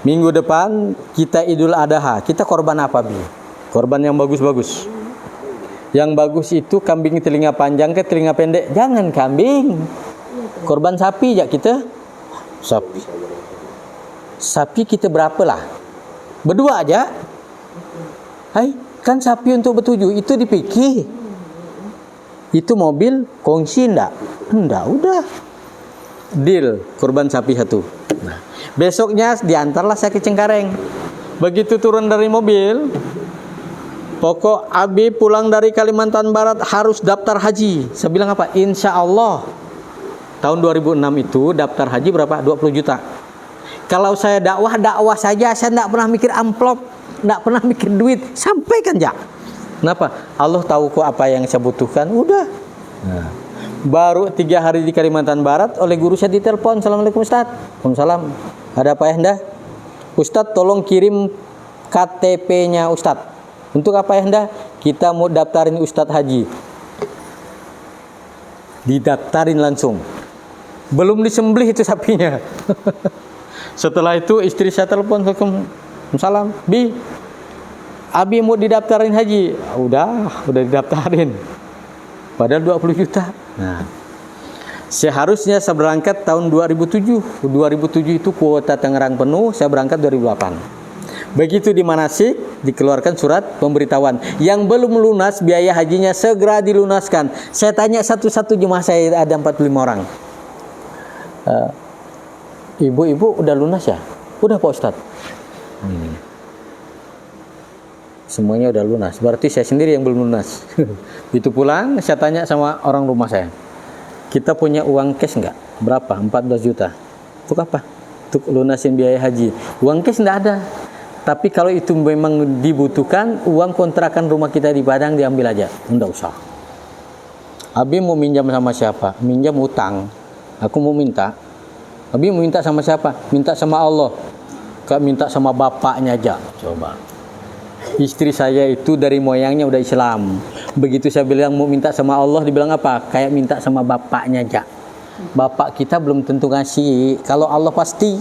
Minggu depan kita Idul Adha. Kita korban apa, Korban yang bagus-bagus. Yang bagus itu kambing telinga panjang ke telinga pendek. Jangan kambing. Korban sapi ya kita. Sapi kita berapa lah? Berdua aja. Hai, kan sapi untuk bertujuh itu dipikir. Itu mobil kongsi ndak? Ndak, udah. Deal, korban sapi satu. Nah, besoknya diantarlah saya ke Cengkareng. Begitu turun dari mobil, pokok Abi pulang dari Kalimantan Barat harus daftar haji. Saya bilang apa? Insya Allah. Tahun 2006 itu daftar haji berapa? 20 juta. Kalau saya dakwah saja, saya tidak pernah mikir amplop, tidak pernah mikir duit. Sampaikan ya. Kenapa? Allah tahu kok apa yang saya butuhkan. Udah. Nah, baru 3 hari di Kalimantan Barat, oleh guru saya ditelepon. Assalamualaikum Ustaz. Waalaikumsalam. Ada apa ya Anda? Ustaz tolong kirim KTP-nya Ustaz. Untuk apa ya Anda? Kita mau daftarin Ustaz haji. Didaftarin langsung. Belum disembelih itu sapinya. Setelah itu istri saya telepon, Waalaikumsalam, Abi mau didaftarin haji. Udah didaftarin. Padahal 20 juta. Nah, seharusnya saya berangkat tahun 2007. 2007 itu kuota Tangerang penuh, saya berangkat 2008. Begitu di manasik dikeluarkan surat pemberitahuan. Yang belum lunas biaya hajinya segera dilunaskan. Saya tanya satu-satu jemaah saya, ada 45 orang. Ibu-ibu udah lunas ya? Udah Pak Ustadz. Semuanya udah lunas. Berarti saya sendiri yang belum lunas. Itu pulang saya tanya sama orang rumah saya, kita punya uang cash nggak? Berapa? 14 juta. Untuk apa? Untuk lunasin biaya haji. Uang cash nggak ada. Tapi kalau itu memang dibutuhkan, uang kontrakan rumah kita di Padang diambil aja. Nggak usah. Abi mau minjam sama siapa? Minjam utang. Aku mau minta. Abi mau minta sama siapa? Minta sama Allah. Gak minta sama bapaknya aja. Coba. Istri saya itu dari moyangnya udah Islam. Begitu saya bilang mau minta sama Allah, dibilang apa? Kayak minta sama bapaknya aja. Bapak kita belum tentu ngasih. Kalau Allah pasti.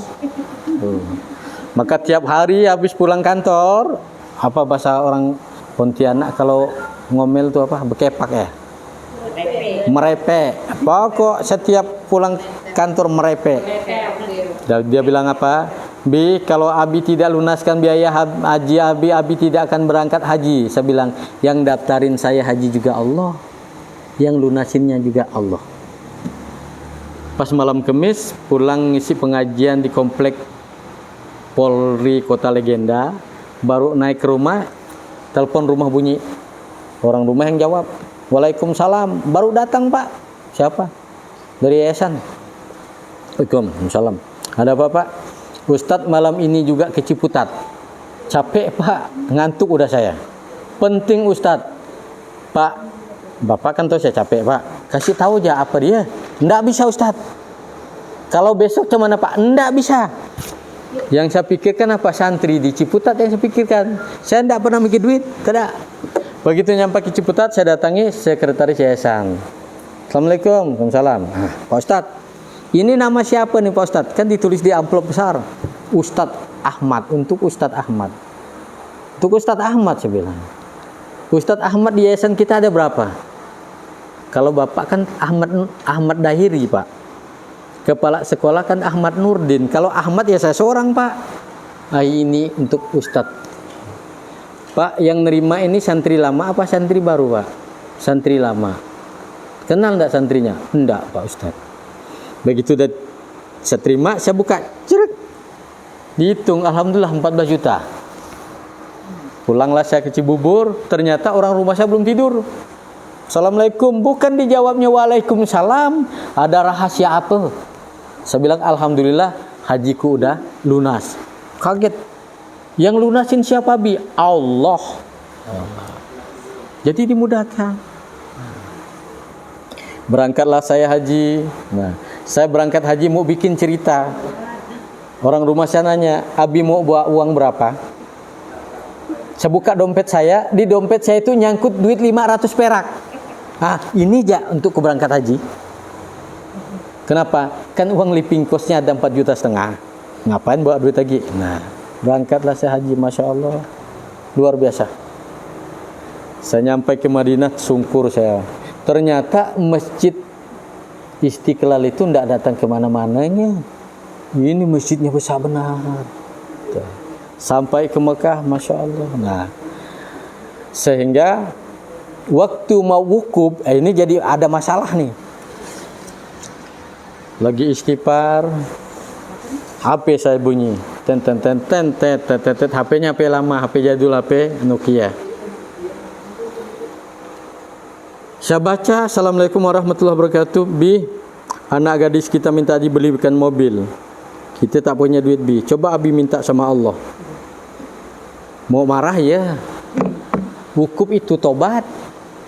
Maka tiap hari habis pulang kantor, apa bahasa orang Pontianak kalau ngomel itu apa? Bekepak ya? Merepe. Pokok setiap pulang kantor merepe. Dia bilang apa? B, kalau Abi tidak lunaskan biaya haji Abi tidak akan berangkat haji. Saya bilang, yang daftarin saya haji juga Allah, yang lunasinnya juga Allah. Pas malam Kamis pulang ngisi pengajian di komplek Polri Kota Legenda, baru naik ke rumah, telepon rumah bunyi. Orang rumah yang jawab, "Waalaikumsalam." Baru datang, Pak. Siapa? Dari yayasan. Waalaikumsalam. Ada apa, Pak? Ustadz malam ini juga ke Ciputat. Capek, Pak. Ngantuk udah saya. Penting, Ustadz. Pak, Bapak kan tahu saya capek, Pak. Kasih tahu aja apa dia. Nggak bisa, Ustadz. Kalau besok kemana, Pak? Nggak bisa. Yang saya pikirkan apa? Santri di Ciputat yang saya pikirkan. Saya nggak pernah mikir duit. Tidak. Begitu nyampe ke Ciputat, saya datangi sekretaris yayasan. Assalamualaikum. Waalaikumsalam. Pak Ustadz, ini nama siapa nih Pak Ustadz? Kan ditulis di amplop besar. Ustadz Ahmad, untuk Ustadz Ahmad. Untuk Ustadz Ahmad saya bilang. Ustadz Ahmad di yayasan kita ada berapa? Kalau Bapak kan Ahmad Dahiri, Pak. Kepala sekolah kan Ahmad Nurdin. Kalau Ahmad ya saya seorang, Pak. Ini untuk Ustadz. Pak, yang nerima ini santri lama apa santri baru, Pak? Santri lama. Kenal enggak santrinya? Enggak, Pak Ustadz. Begitu udah saya terima, saya buka, cerek. Dihitung, alhamdulillah 14 juta. Pulanglah saya ke Cibubur, ternyata orang rumah saya belum tidur. Assalamualaikum, bukan dijawabnya waalaikumsalam. Ada rahasia apa? Saya bilang alhamdulillah hajiku udah lunas. Kaget. Yang lunasin siapa, Bi? Allah. Jadi dimudahkan. Berangkatlah saya haji. Nah, saya berangkat haji mau bikin cerita. Orang rumah saya nanya, Abi mau bawa uang berapa? Saya buka dompet saya, di dompet saya itu nyangkut duit 500 perak. Ini aja untuk keberangkat haji. Kenapa? Kan uang living cost-nya ada 4,5 juta. Ngapain bawa duit lagi? Nah, berangkatlah saya haji, Masya Allah. Luar biasa. Saya nyampe ke Madinah, sungkur saya. Ternyata masjid Istiqlal itu tidak datang kemana-mananya. Ini masjidnya besar benar. Sampai ke Mekah, Masya Allah. Nah, sehingga waktu mau wukuf, ini jadi ada masalah nih. Lagi istighfar, HP saya bunyi. HP-nya HP lama, HP jadul, HP Nokia. Saya baca, Assalamualaikum warahmatullahi wabarakatuh. Bi, anak gadis kita minta dibelikan mobil. Kita tak punya duit, Bi. Coba Abi minta sama Allah. Mau marah ya? Wukuf itu tobat,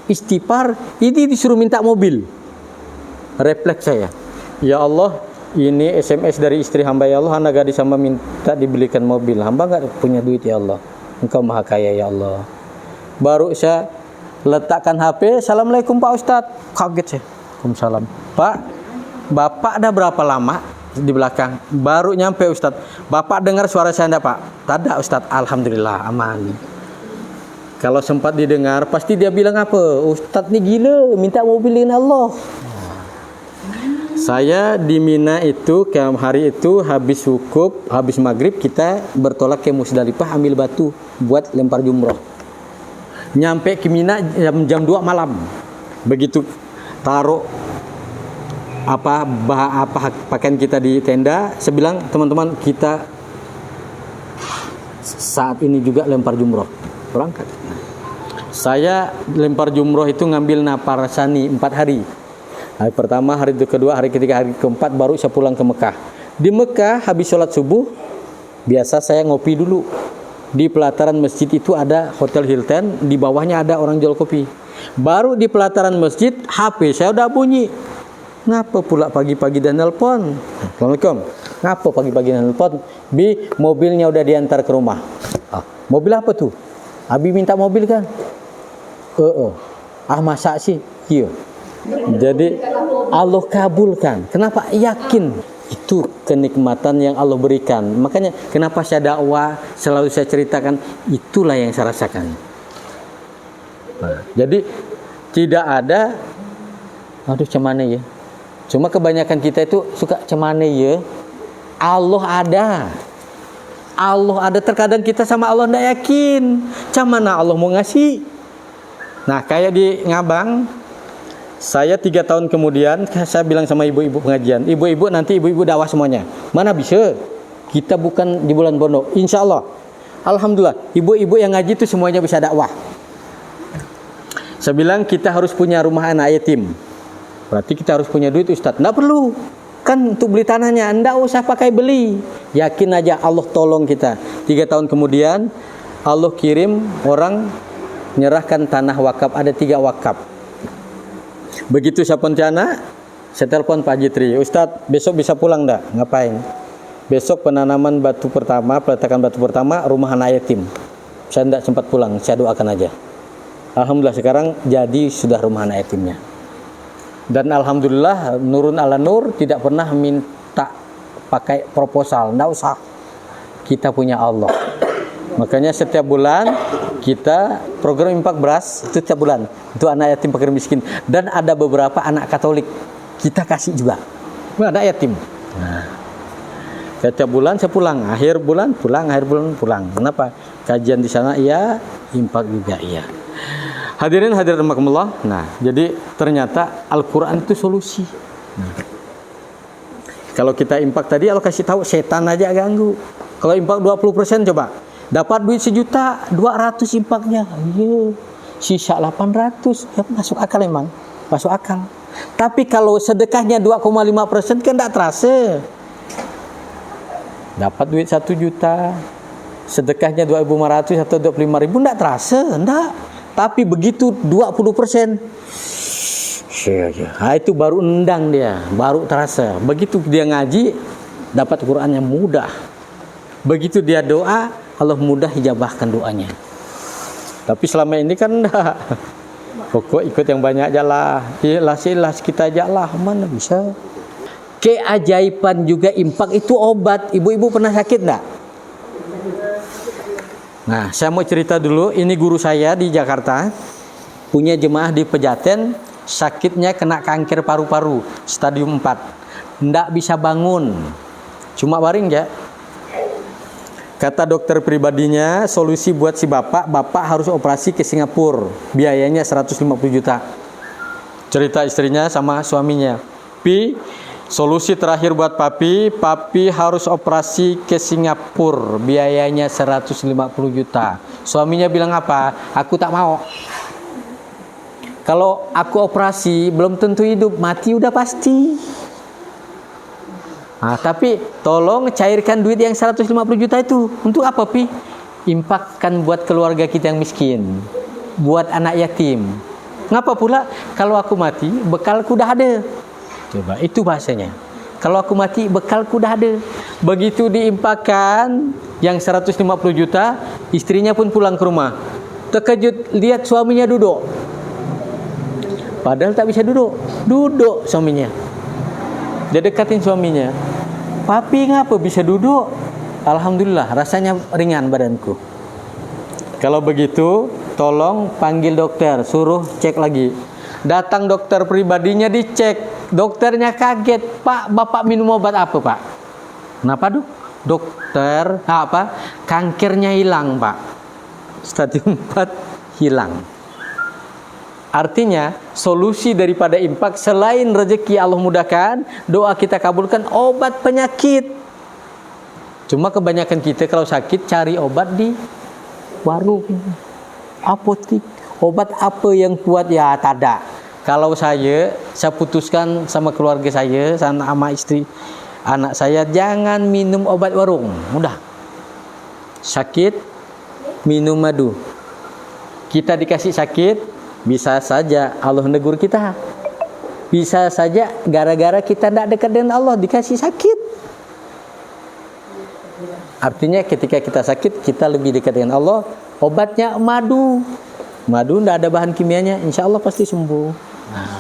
istighfar. Ini disuruh minta mobil. Refleks saya. Ya Allah, ini SMS dari istri hamba, ya Allah, anak gadis hamba minta dibelikan mobil. Hamba enggak punya duit, ya Allah. Engkau maha kaya, ya Allah. Baru saya letakkan HP, Assalamualaikum Pak Ustadz. Kaget saya. Waalaikumsalam. Pak, Bapak ada berapa lama di belakang? Baru nyampe Ustadz. Bapak dengar suara saya enggak, Pak? Tidak Ustadz. Alhamdulillah aman. Kalau sempat didengar, pasti dia bilang apa? Ustadz ini gila, minta mobilin Allah. Saya di Mina itu, ke hari itu habis wukuf, habis maghrib kita bertolak ke Musdalifah ambil batu buat lempar jumroh. Nyampe ke Mina jam 2 malam. Begitu taruh pakaian kita di tenda, saya bilang, teman-teman, kita saat ini juga lempar jumroh. Berangkat. Saya lempar jumroh itu ngambil naparasani 4 hari. Hari pertama, hari kedua, hari ketiga, hari keempat baru saya pulang ke Mekah. Di Mekah habis sholat subuh, biasa saya ngopi dulu. Di pelataran masjid itu ada Hotel Hilton, di bawahnya ada orang jual kopi. Baru di pelataran masjid, HP saya udah bunyi. Ngapa pula pagi-pagi dan nelpon? Assalamualaikum. Ngapa pagi-pagi dan nelpon? Bi, mobilnya udah diantar ke rumah. Mobil apa tuh? Abi minta mobil kan? Masa sih? Iya. Jadi Allah kabulkan. Kenapa? Yakin. Itu kenikmatan yang Allah berikan. Makanya kenapa saya dakwah selalu saya ceritakan, itulah yang saya rasakan. Jadi tidak ada cemane ya. Cuma kebanyakan kita itu suka cemane ya. Allah ada. Allah ada, terkadang kita sama Allah tidak yakin. Macam mana Allah mau ngasih? Nah, kayak di Ngabang, saya 3 tahun kemudian, saya bilang sama ibu-ibu pengajian, ibu-ibu nanti ibu-ibu dakwah semuanya. Mana bisa? Kita bukan di bulan pondok, insya Allah. Alhamdulillah, ibu-ibu yang ngaji itu semuanya bisa dakwah. Saya bilang kita harus punya rumah anak yatim. Berarti kita harus punya duit, Ustadz. Tidak perlu. Kan untuk beli tanahnya, enggak usah pakai beli. Yakin aja Allah tolong kita. 3 tahun kemudian Allah kirim orang menyerahkan tanah wakaf, ada 3 wakaf. Begitu saya Pontianak, saya telepon Pak Jitri, Ustadz besok bisa pulang enggak? Ngapain? Besok penanaman batu pertama, peletakan batu pertama rumah anak yatim. Saya enggak sempat pulang, saya doakan aja. Alhamdulillah sekarang jadi sudah rumah anak yatimnya. Dan alhamdulillah nurun ala nur, tidak pernah minta pakai proposal, enggak usah. Kita punya Allah. Makanya setiap bulan kita program infak beras itu setiap bulan untuk anak yatim fakir miskin, dan ada beberapa anak Katolik kita kasih juga. Anak yatim. Nah, setiap bulan saya pulang, akhir bulan pulang, akhir bulan pulang. Kenapa? Kajian di sana iya, infak juga iya. Hadirin hadirat rahimakumullah. Nah, jadi ternyata Al-Quran itu solusi. Nah, kalau kita impak tadi, Allah kasih tahu setan aja ganggu. Kalau impak 20% coba, dapat duit 1.200.000 impaknya. Iya, sisa 800. Ya, masuk akal emang, masuk akal. Tapi kalau sedekahnya 2,5% kan tidak terasa. Dapat duit 1 juta, sedekahnya 2.500 atau 25.000 tidak terasa, enggak. Tapi begitu 20%, nah, itu baru endang dia, baru terasa. Begitu dia ngaji, dapat Qurannya mudah. Begitu dia doa, Allah mudah hijabahkan doanya. Tapi selama ini kan enggak. Pokok ikut yang banyak aja lah. Ikhlas kita aja lah, mana bisa. Keajaiban juga infak itu obat. Ibu-ibu pernah sakit enggak? Nah, saya mau cerita dulu. Ini guru saya di Jakarta, punya jemaah di Pejaten, sakitnya kena kanker paru-paru, stadium 4. Nggak bisa bangun, cuma baring ya. Kata dokter pribadinya, solusi buat si bapak harus operasi ke Singapura. Biayanya 150 juta. Cerita istrinya sama suaminya. Solusi terakhir buat papi harus operasi ke Singapura, biayanya 150 juta. Suaminya bilang apa? Aku tak mau. Kalau aku operasi belum tentu hidup, mati udah pasti. Nah, tapi tolong cairkan duit yang 150 juta itu. Untuk apa, Pi? Impakkan buat keluarga kita yang miskin, buat anak yatim. Ngapa pula? Kalau aku mati, bekalku udah ada. Coba, itu bahasanya. Kalau aku mati, bekalku udah ada. Begitu diimpakkan yang 150 juta, istrinya pun pulang ke rumah. Terkejut lihat suaminya duduk. Padahal tak bisa duduk. Duduk suaminya. Dia dekatin suaminya. Papi ngapa bisa duduk? Alhamdulillah, rasanya ringan badanku. Kalau begitu, tolong panggil dokter, suruh cek lagi. Datang dokter pribadinya, dicek. Dokternya kaget, Pak, bapak minum obat apa, Pak? Kenapa, Dok? Dokter, apa? Kankernya hilang, Pak. Stadium 4 hilang. Artinya, solusi daripada impak selain rezeki Allah mudahkan, doa kita kabulkan, obat penyakit. Cuma kebanyakan kita kalau sakit cari obat di warung, apotik. Obat apa yang kuat ya tak ada. Kalau saya putuskan sama keluarga saya, sama istri, anak saya, jangan minum obat warung. Udah. Sakit, minum madu. Kita dikasih sakit, bisa saja Allah negur kita. Bisa saja gara-gara kita tidak dekat dengan Allah, dikasih sakit. Artinya ketika kita sakit, kita lebih dekat dengan Allah. Obatnya madu. Madu tidak ada bahan kimianya, insya Allah pasti sembuh. Nah,